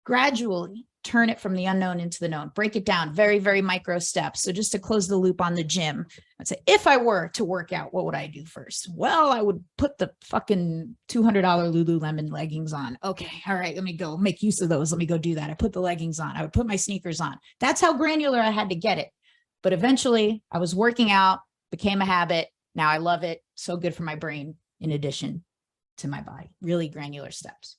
Gradually turn it from the unknown into the known. Break it down, very, very micro steps. So just to close the loop on the gym, I'd say, if I were to work out, what would I do first? Well, I would put the fucking $200 Lululemon leggings on. Okay, all right, let me go make use of those. Let me go do that. I put the leggings on. I would put my sneakers on. That's how granular I had to get it. But eventually I was working out, became a habit. Now I love it. So good for my brain in addition to my body. Really granular steps.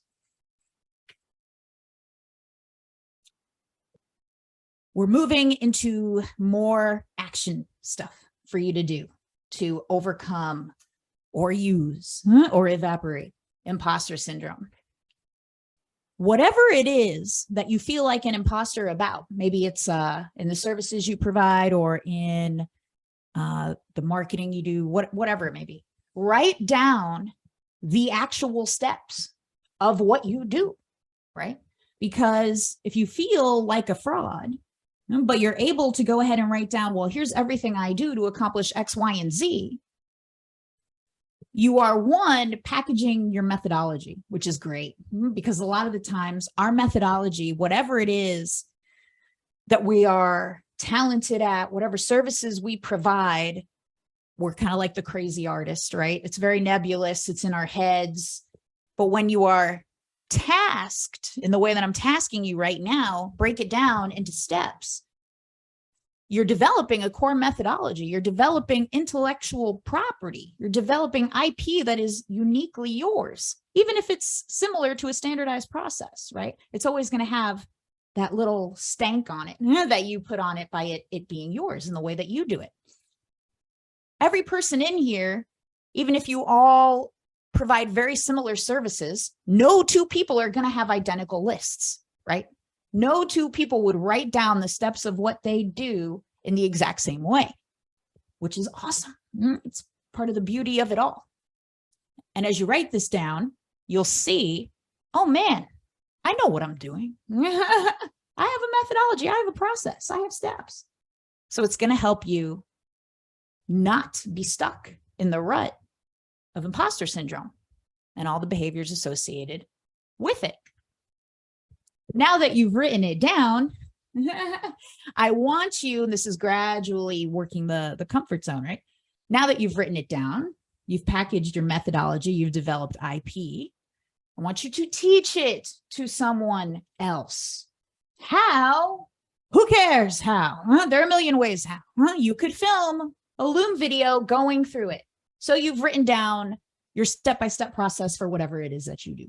We're moving into more action stuff for you to do to overcome or use or evaporate imposter syndrome. Whatever it is that you feel like an imposter about, maybe it's in the services you provide or in the marketing you do, whatever it may be, write down the actual steps of what you do, right? Because if you feel like a fraud, but you're able to go ahead and write down, well, here's everything I do to accomplish X, Y, and Z. You are one, packaging your methodology, which is great because a lot of the times our methodology, whatever it is that we are talented at, whatever services we provide, we're kind of like the crazy artist, right? It's very nebulous. It's in our heads. But when you are tasked in the way that I'm tasking you right now, break it down into steps. You're developing a core methodology. You're developing intellectual property. You're developing IP that is uniquely yours, even if it's similar to a standardized process, right? It's always going to have that little stank on it that you put on it by it being yours in the way that you do it. Every person in here, even if you all provide very similar services, no two people are going to have identical lists, right? No two people would write down the steps of what they do in the exact same way, which is awesome. It's part of the beauty of it all. And as you write this down, you'll see, oh man, I know what I'm doing. I have a methodology. I have a process. I have steps. So it's going to help you not be stuck in the rut of imposter syndrome and all the behaviors associated with it. Now that you've written it down, I want you, and this is gradually working the comfort zone, right? Now that you've written it down, you've packaged your methodology, you've developed IP, I want you to teach it to someone else. How? Who cares how? There are a million ways how. You could film a Loom video going through it. So you've written down your step-by-step process for whatever it is that you do.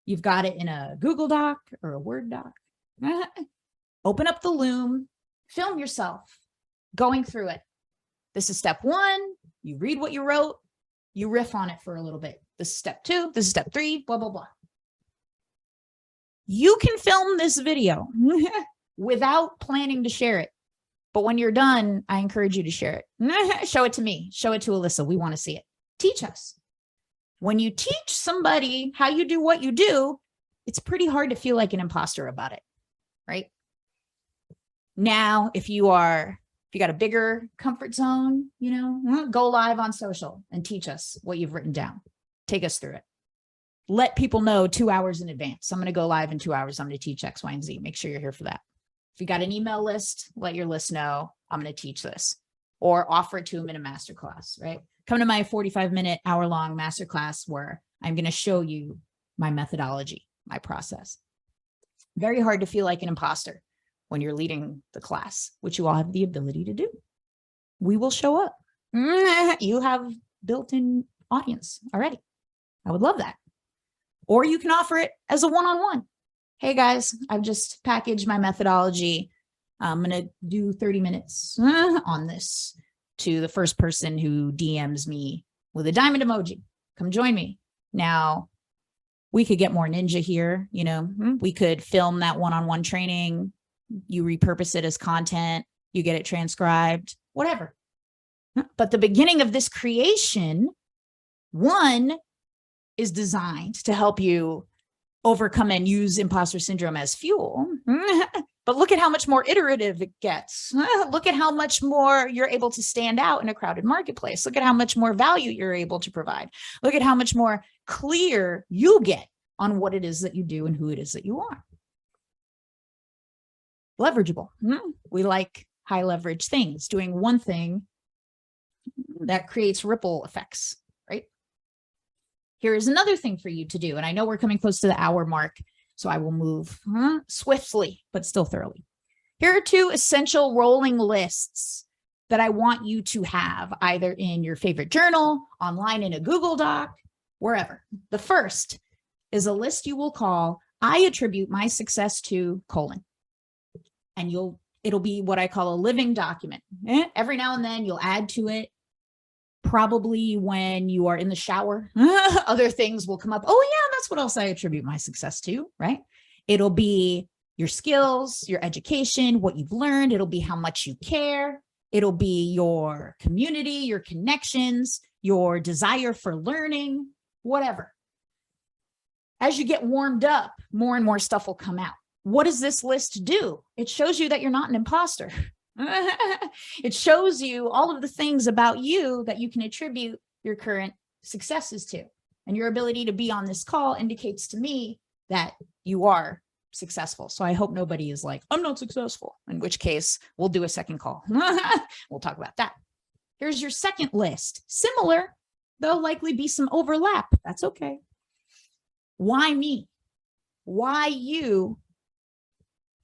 You've got it in a Google Doc or a Word doc. Open up the Loom, film yourself going through it. This is step 1. You read what you wrote, you riff on it for a little bit. This is step 2, this is step 3, blah, blah, blah. You can film this video without planning to share it. But when you're done, I encourage you to share it. Show it to me. Show it to Alyssa. We want to see it. Teach us. When you teach somebody how you do what you do, it's pretty hard to feel like an imposter about it, right? Now, if you got a bigger comfort zone, go live on social and teach us what you've written down. Take us through it. Let people know 2 hours in advance. I'm going to go live in 2 hours. I'm going to teach X, Y, and Z. Make sure you're here for that. If you got an email list, let your list know I'm going to teach this, or offer it to them in a masterclass, right? Come to my 45-minute, hour-long masterclass where I'm going to show you my methodology, my process. Very hard to feel like an imposter when you're leading the class, which you all have the ability to do. We will show up. You have built-in audience already. I would love that. Or you can offer it as a one-on-one. Hey guys, I've just packaged my methodology. I'm going to do 30 minutes on this to the first person who DMs me with a diamond emoji. Come join me. Now, we could get more ninja here. We could film that one-on-one training. You repurpose it as content. You get it transcribed, whatever. But the beginning of this creation, one, is designed to help you overcome and use imposter syndrome as fuel. But look at how much more iterative it gets. Look at how much more you're able to stand out in a crowded marketplace. Look at how much more value you're able to provide. Look at how much more clear you get on what it is that you do and who it is that you are. Leverageable. We like high leverage things. Doing one thing that creates ripple effects, right? Here is another thing for you to do. And I know we're coming close to the hour mark, so I will move swiftly, but still thoroughly. Here are 2 essential rolling lists that I want you to have either in your favorite journal, online in a Google Doc, wherever. The first is a list you will call, I attribute my success to : and it'll be what I call a living document. Every now and then you'll add to it. Probably when you are in the shower, other things will come up. Oh yeah, that's what else I attribute my success to, right? It'll be your skills, your education, what you've learned. It'll be how much you care. It'll be your community, your connections, your desire for learning, whatever. As you get warmed up, more and more stuff will come out. What does this list do? It shows you that you're not an imposter. It shows you all of the things about you that you can attribute your current successes to. And your ability to be on this call indicates to me that you are successful. So I hope nobody is like, I'm not successful, in which case we'll do a second call. We'll talk about that. Here's your second list. Similar, there'll likely be some overlap. That's okay. Why me? Why you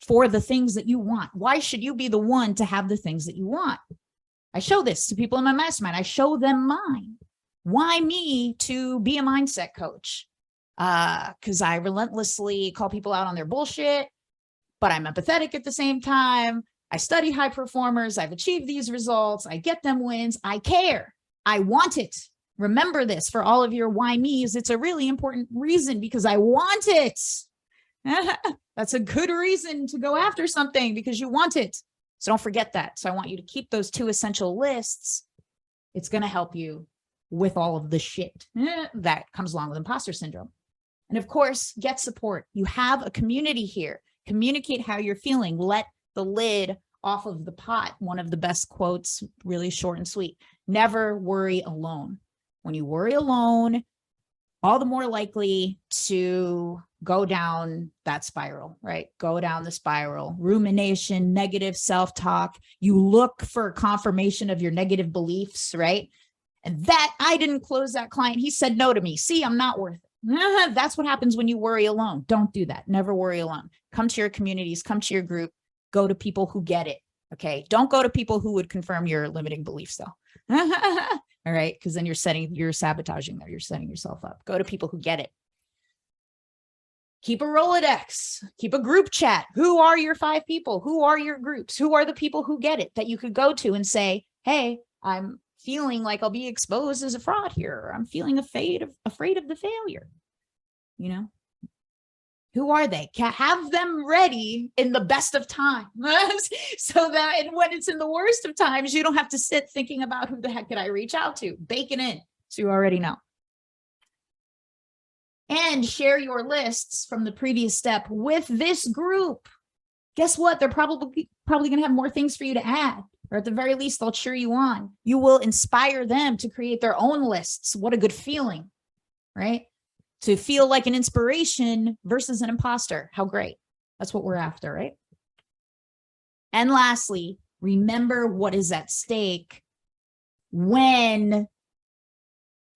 for the things that you want? Why should you be the one to have the things that you want? I show this to people in my mastermind. I show them mine. Why me to be a mindset coach? Because I relentlessly call people out on their bullshit, but I'm empathetic at the same time. I study high performers. I've achieved these results. I get them wins. I care. I want it. Remember this for all of your why me's. It's a really important reason because I want it. That's a good reason to go after something because you want it. So don't forget that. So I want you to keep those 2 essential lists. It's going to help you with all of the shit that comes along with imposter syndrome. And of course, get support. You have a community here. Communicate how you're feeling. Let the lid off of the pot. One of the best quotes, really short and sweet. Never worry alone. When you worry alone, all the more likely to go down that spiral, right? Go down the spiral, rumination, negative self-talk. You look for confirmation of your negative beliefs, right? And that I didn't close that client. He said no to me. See, I'm not worth it. That's what happens when you worry alone. Don't do that. Never worry alone. Come to your communities, come to your group, go to people who get it. Okay. Don't go to people who would confirm your limiting beliefs though. All right. Because then you're sabotaging there. You're setting yourself up. Go to people who get it. Keep a Rolodex, keep a group chat. Who are your 5 people? Who are your groups? Who are the people who get it that you could go to and say, hey, I'm feeling like I'll be exposed as a fraud here. Or I'm feeling afraid of the failure. You know, who are they? Have them ready in the best of times so that when it's in the worst of times, you don't have to sit thinking about who the heck could I reach out to. Bake it in so you already know. And share your lists from the previous step with this group. Guess what? They're probably going to have more things for you to add, or at the very least, they'll cheer you on. You will inspire them to create their own lists. What a good feeling, right? To feel like an inspiration versus an imposter. How great. That's what we're after, right? And lastly, remember what is at stake when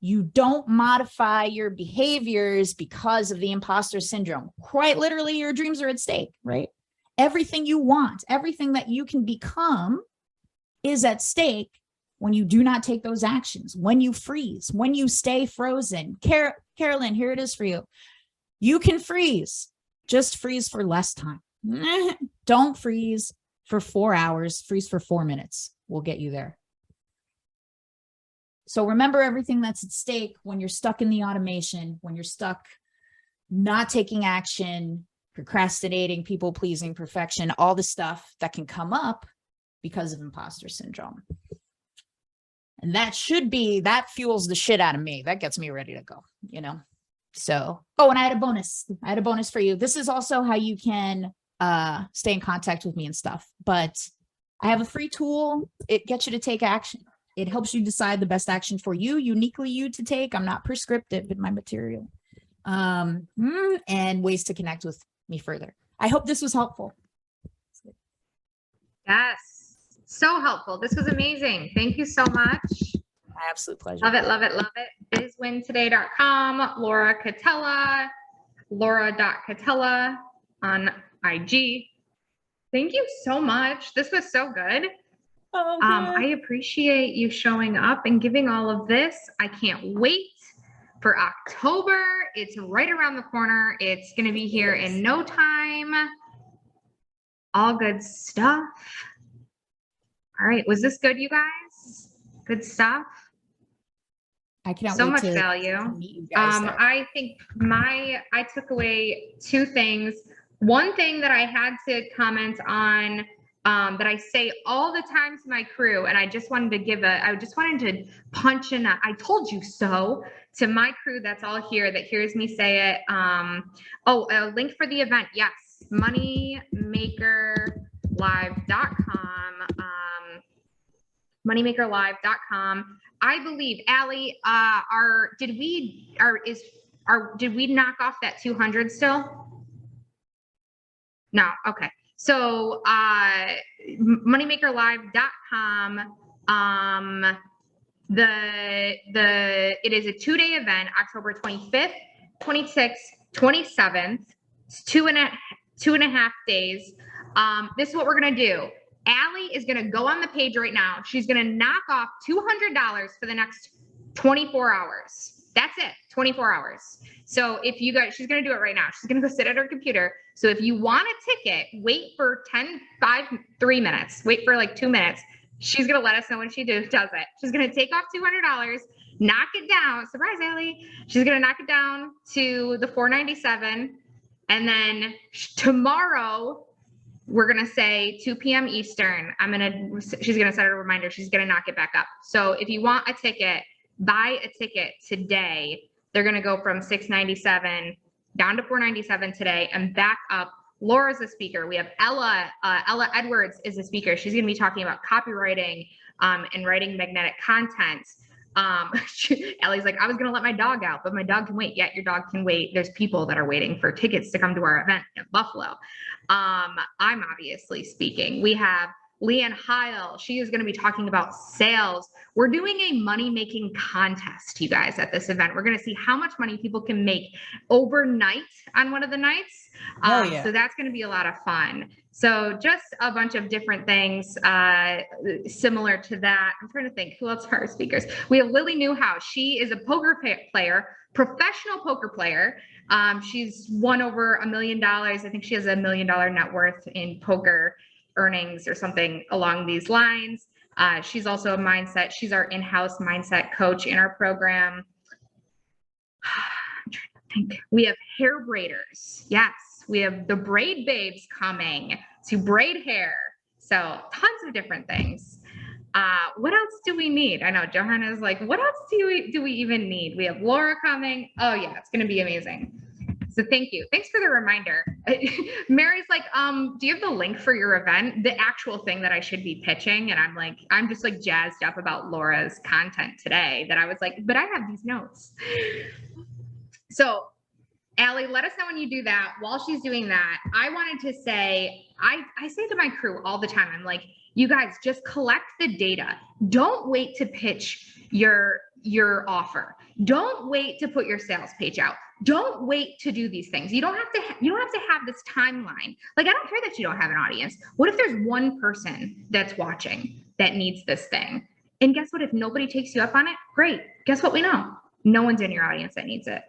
you don't modify your behaviors because of the imposter syndrome. Quite literally, your dreams are at stake, right? Everything you want, everything that you can become is at stake when you do not take those actions, when you freeze, when you stay frozen. Carolyn, here it is for you. You can freeze, just freeze for less time. Don't freeze for 4 hours, freeze for 4 minutes. We'll get you there. So remember everything that's at stake when you're stuck in the automation, when you're stuck not taking action, procrastinating, people pleasing, perfection, all the stuff that can come up because of imposter syndrome. And that fuels the shit out of me. That gets me ready to go, you know? So, oh, and I had a bonus. I had a bonus for you. This is also how you can stay in contact with me and stuff. But I have a free tool. It gets you to take action. It helps you decide the best action for you, uniquely you to take. I'm not prescriptive in my material. And ways to connect with me further. I hope this was helpful. Yes, so helpful. This was amazing. Thank you so much. My absolute pleasure. Love it, love it, love it. bizwintoday.com, Laura Catella, laura.catella on IG. Thank you so much. This was so good. Oh, I appreciate you showing up and giving all of this. I can't wait for October. It's right around the corner. It's going to be here in no time. All good stuff. All right. Was this good, you guys? Good stuff. I cannot so wait much to value. meet you guys there. I think I took away 2 things. One thing that I had to comment on that I say all the time to my crew, and I just wanted to punch in I told you so to my crew that's all here that hears me say it. A link for the event. Yes. moneymakerlive.com. I believe, Allie, did we knock off that 200 still? No. Okay. So, moneymakerlive.com. It is a 2-day event, October 25th, 26th, 27th. It's two and a half days. This is what we're going to do. Allie is going to go on the page right now. She's going to knock off $200 for the next 24 hours. That's it. 24 hours. So if you guys, she's going to do it right now. She's going to go sit at her computer. So if you want a ticket, wait for 3 minutes, wait for like 2 minutes. She's going to let us know when she does it. She's going to take off $200, knock it down. Surprise, Allie. She's going to knock it down to the $497. And then tomorrow, we're going to say 2 p.m. Eastern. She's going to set a reminder. She's going to knock it back up. So if you want a ticket, buy a ticket today. They're going to go from $697 down to $497 today and back up. Laura's a speaker. We have Ella Edwards is a speaker. She's going to be talking about copywriting and writing magnetic content. Ellie's like, I was going to let my dog out, but my dog can wait. Yeah, your dog can wait. There's people that are waiting for tickets to come to our event in Buffalo. I'm obviously speaking. We have Leanne Heil. She is going to be talking about sales. We're doing a money-making contest, you guys, at this event. We're going to see how much money people can make overnight on one of the nights. Yeah. So that's going to be a lot of fun. So just a bunch of different things similar to that. I'm trying to think who else are our speakers. We have Lily Newhouse. She is a poker player, professional poker player. She's won over $1 million. I think she has $1 million net worth in poker earnings or something along these lines. She's also she's our in-house mindset coach in our program. I'm trying to think. We have hair braiders. Yes, we have the braid babes coming to braid hair. So tons of different things. What else do we need? I know Johanna's like, what else do we even need? We have Laura coming. Oh yeah, it's going to be amazing. So thank you. Thanks for the reminder. Mary's like, do you have the link for your event? The actual thing that I should be pitching. And I'm just like jazzed up about Laura's content today that I was like, but I have these notes. So Allie, let us know when you do that. While she's doing that, I wanted to say, I say to my crew all the time, I'm like, you guys just collect the data. Don't wait to pitch your offer. Don't wait to put your sales page out. Don't wait to do these things. You don't have to have this timeline. Like, I don't care that you don't have an audience. What if there's one person that's watching that needs this thing? And guess what? If nobody takes you up on it, great. Guess what we know? No one's in your audience that needs it.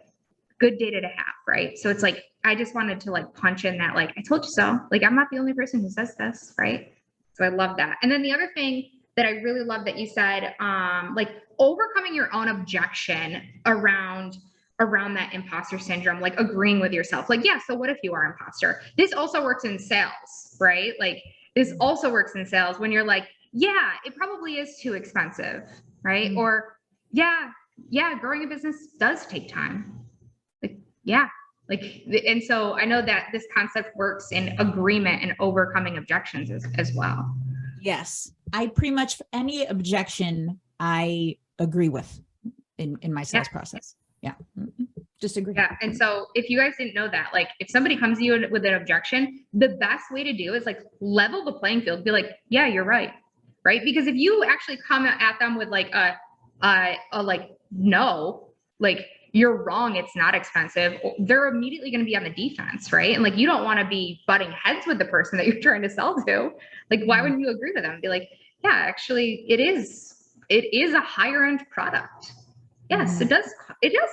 Good data to have, right? So it's like, I just wanted to like punch in that, like, I told you so. Like, I'm not the only person who says this, right? So I love that. And then the other thing that I really love that you said, like overcoming your own objection around that imposter syndrome, like agreeing with yourself. Like, yeah, so what if you are imposter? This also works in sales, right? Like this also works in sales when you're like, yeah, it probably is too expensive, right? Mm-hmm. Or yeah, growing a business does take time. Like, yeah. Like, and so I know that this concept works in agreement and overcoming objections as well. Yes. I pretty much any objection I agree with in my sales process. Yeah. Just agree. Yeah. And so if you guys didn't know that, like if somebody comes to you with an objection, the best way to do is like level the playing field, be like, yeah, you're right. Right. Because if you actually come at them with like a like, no, like you're wrong, it's not expensive, they're immediately going to be on the defense. Right. And like, you don't want to be butting heads with the person that you're trying to sell to. Like, why wouldn't you agree with them? Be like, yeah, actually it is a higher end product. Yes, it does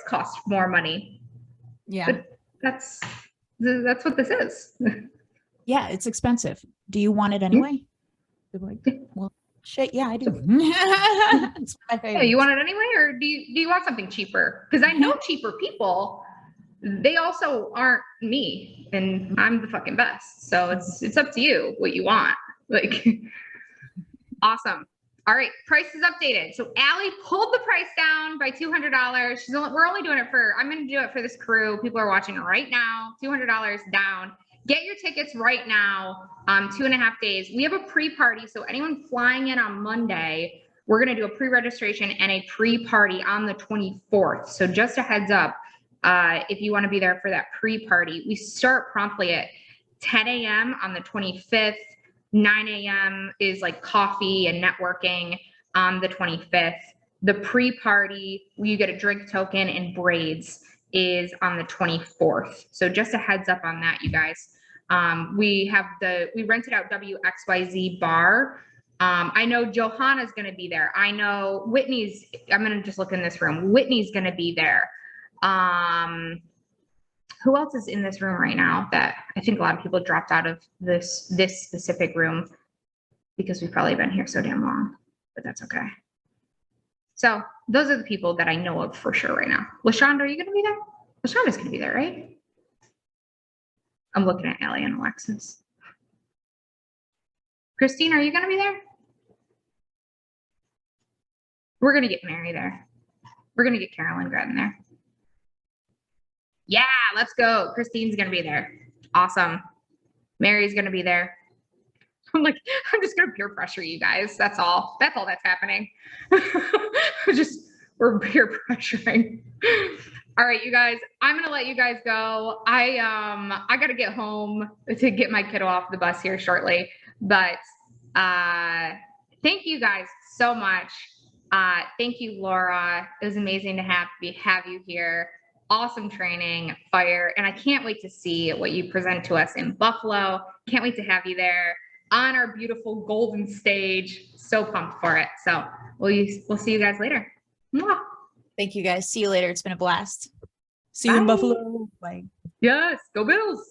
cost more money. Yeah. But that's what this is. Yeah, it's expensive. Do you want it anyway? Like, well, shit, yeah, I do. It's my favorite. Yeah, you want it anyway, or do you want something cheaper? Because I know cheaper people, they also aren't me, and I'm the fucking best. So it's up to you what you want. Like, awesome. All right, price is updated. So Allie pulled the price down by $200. We're only doing it I'm going to do it for this crew. People are watching right now. $200 down. Get your tickets right now. 2.5 days. We have a pre-party. So anyone flying in on Monday, we're going to do a pre-registration and a pre-party on the 24th. So just a heads up, if you want to be there for that pre-party, we start promptly at 10 a.m. on the 25th. 9 a.m. is like coffee and networking on the 25th. The pre-party, you get a drink token and braids, is on the 24th. So just a heads up on that, you guys. We rented out WXYZ bar. I know Johanna's going to be there. I know I'm going to just look in this room. Whitney's going to be there. Who else is in this room right now that I think a lot of people dropped out of this specific room because we've probably been here so damn long, but that's okay. So those are the people that I know of for sure right now. LaShonda, are you going to be there? LaShonda's going to be there, right? I'm looking at Ellie and Alexis. Christine, are you going to be there? We're going to get Mary there. We're going to get Carolyn Gretton there. Yeah, let's go. Christine's going to be there. Awesome. Mary's going to be there. I'm just going to peer pressure you guys. That's all. That's all that's happening. We're peer pressuring. All right, you guys, I'm going to let you guys go. I got to get home to get my kiddo off the bus here shortly, but thank you guys so much. Thank you, Laura. It was amazing to have you here. Awesome training, fire. And I can't wait to see what you present to us in Buffalo. Can't wait to have you there on our beautiful golden stage. So pumped for it. So we'll see you guys later. Mwah. Thank you guys. See you later. It's been a blast. See Bye. you in Buffalo. Bye. Yes, go Bills.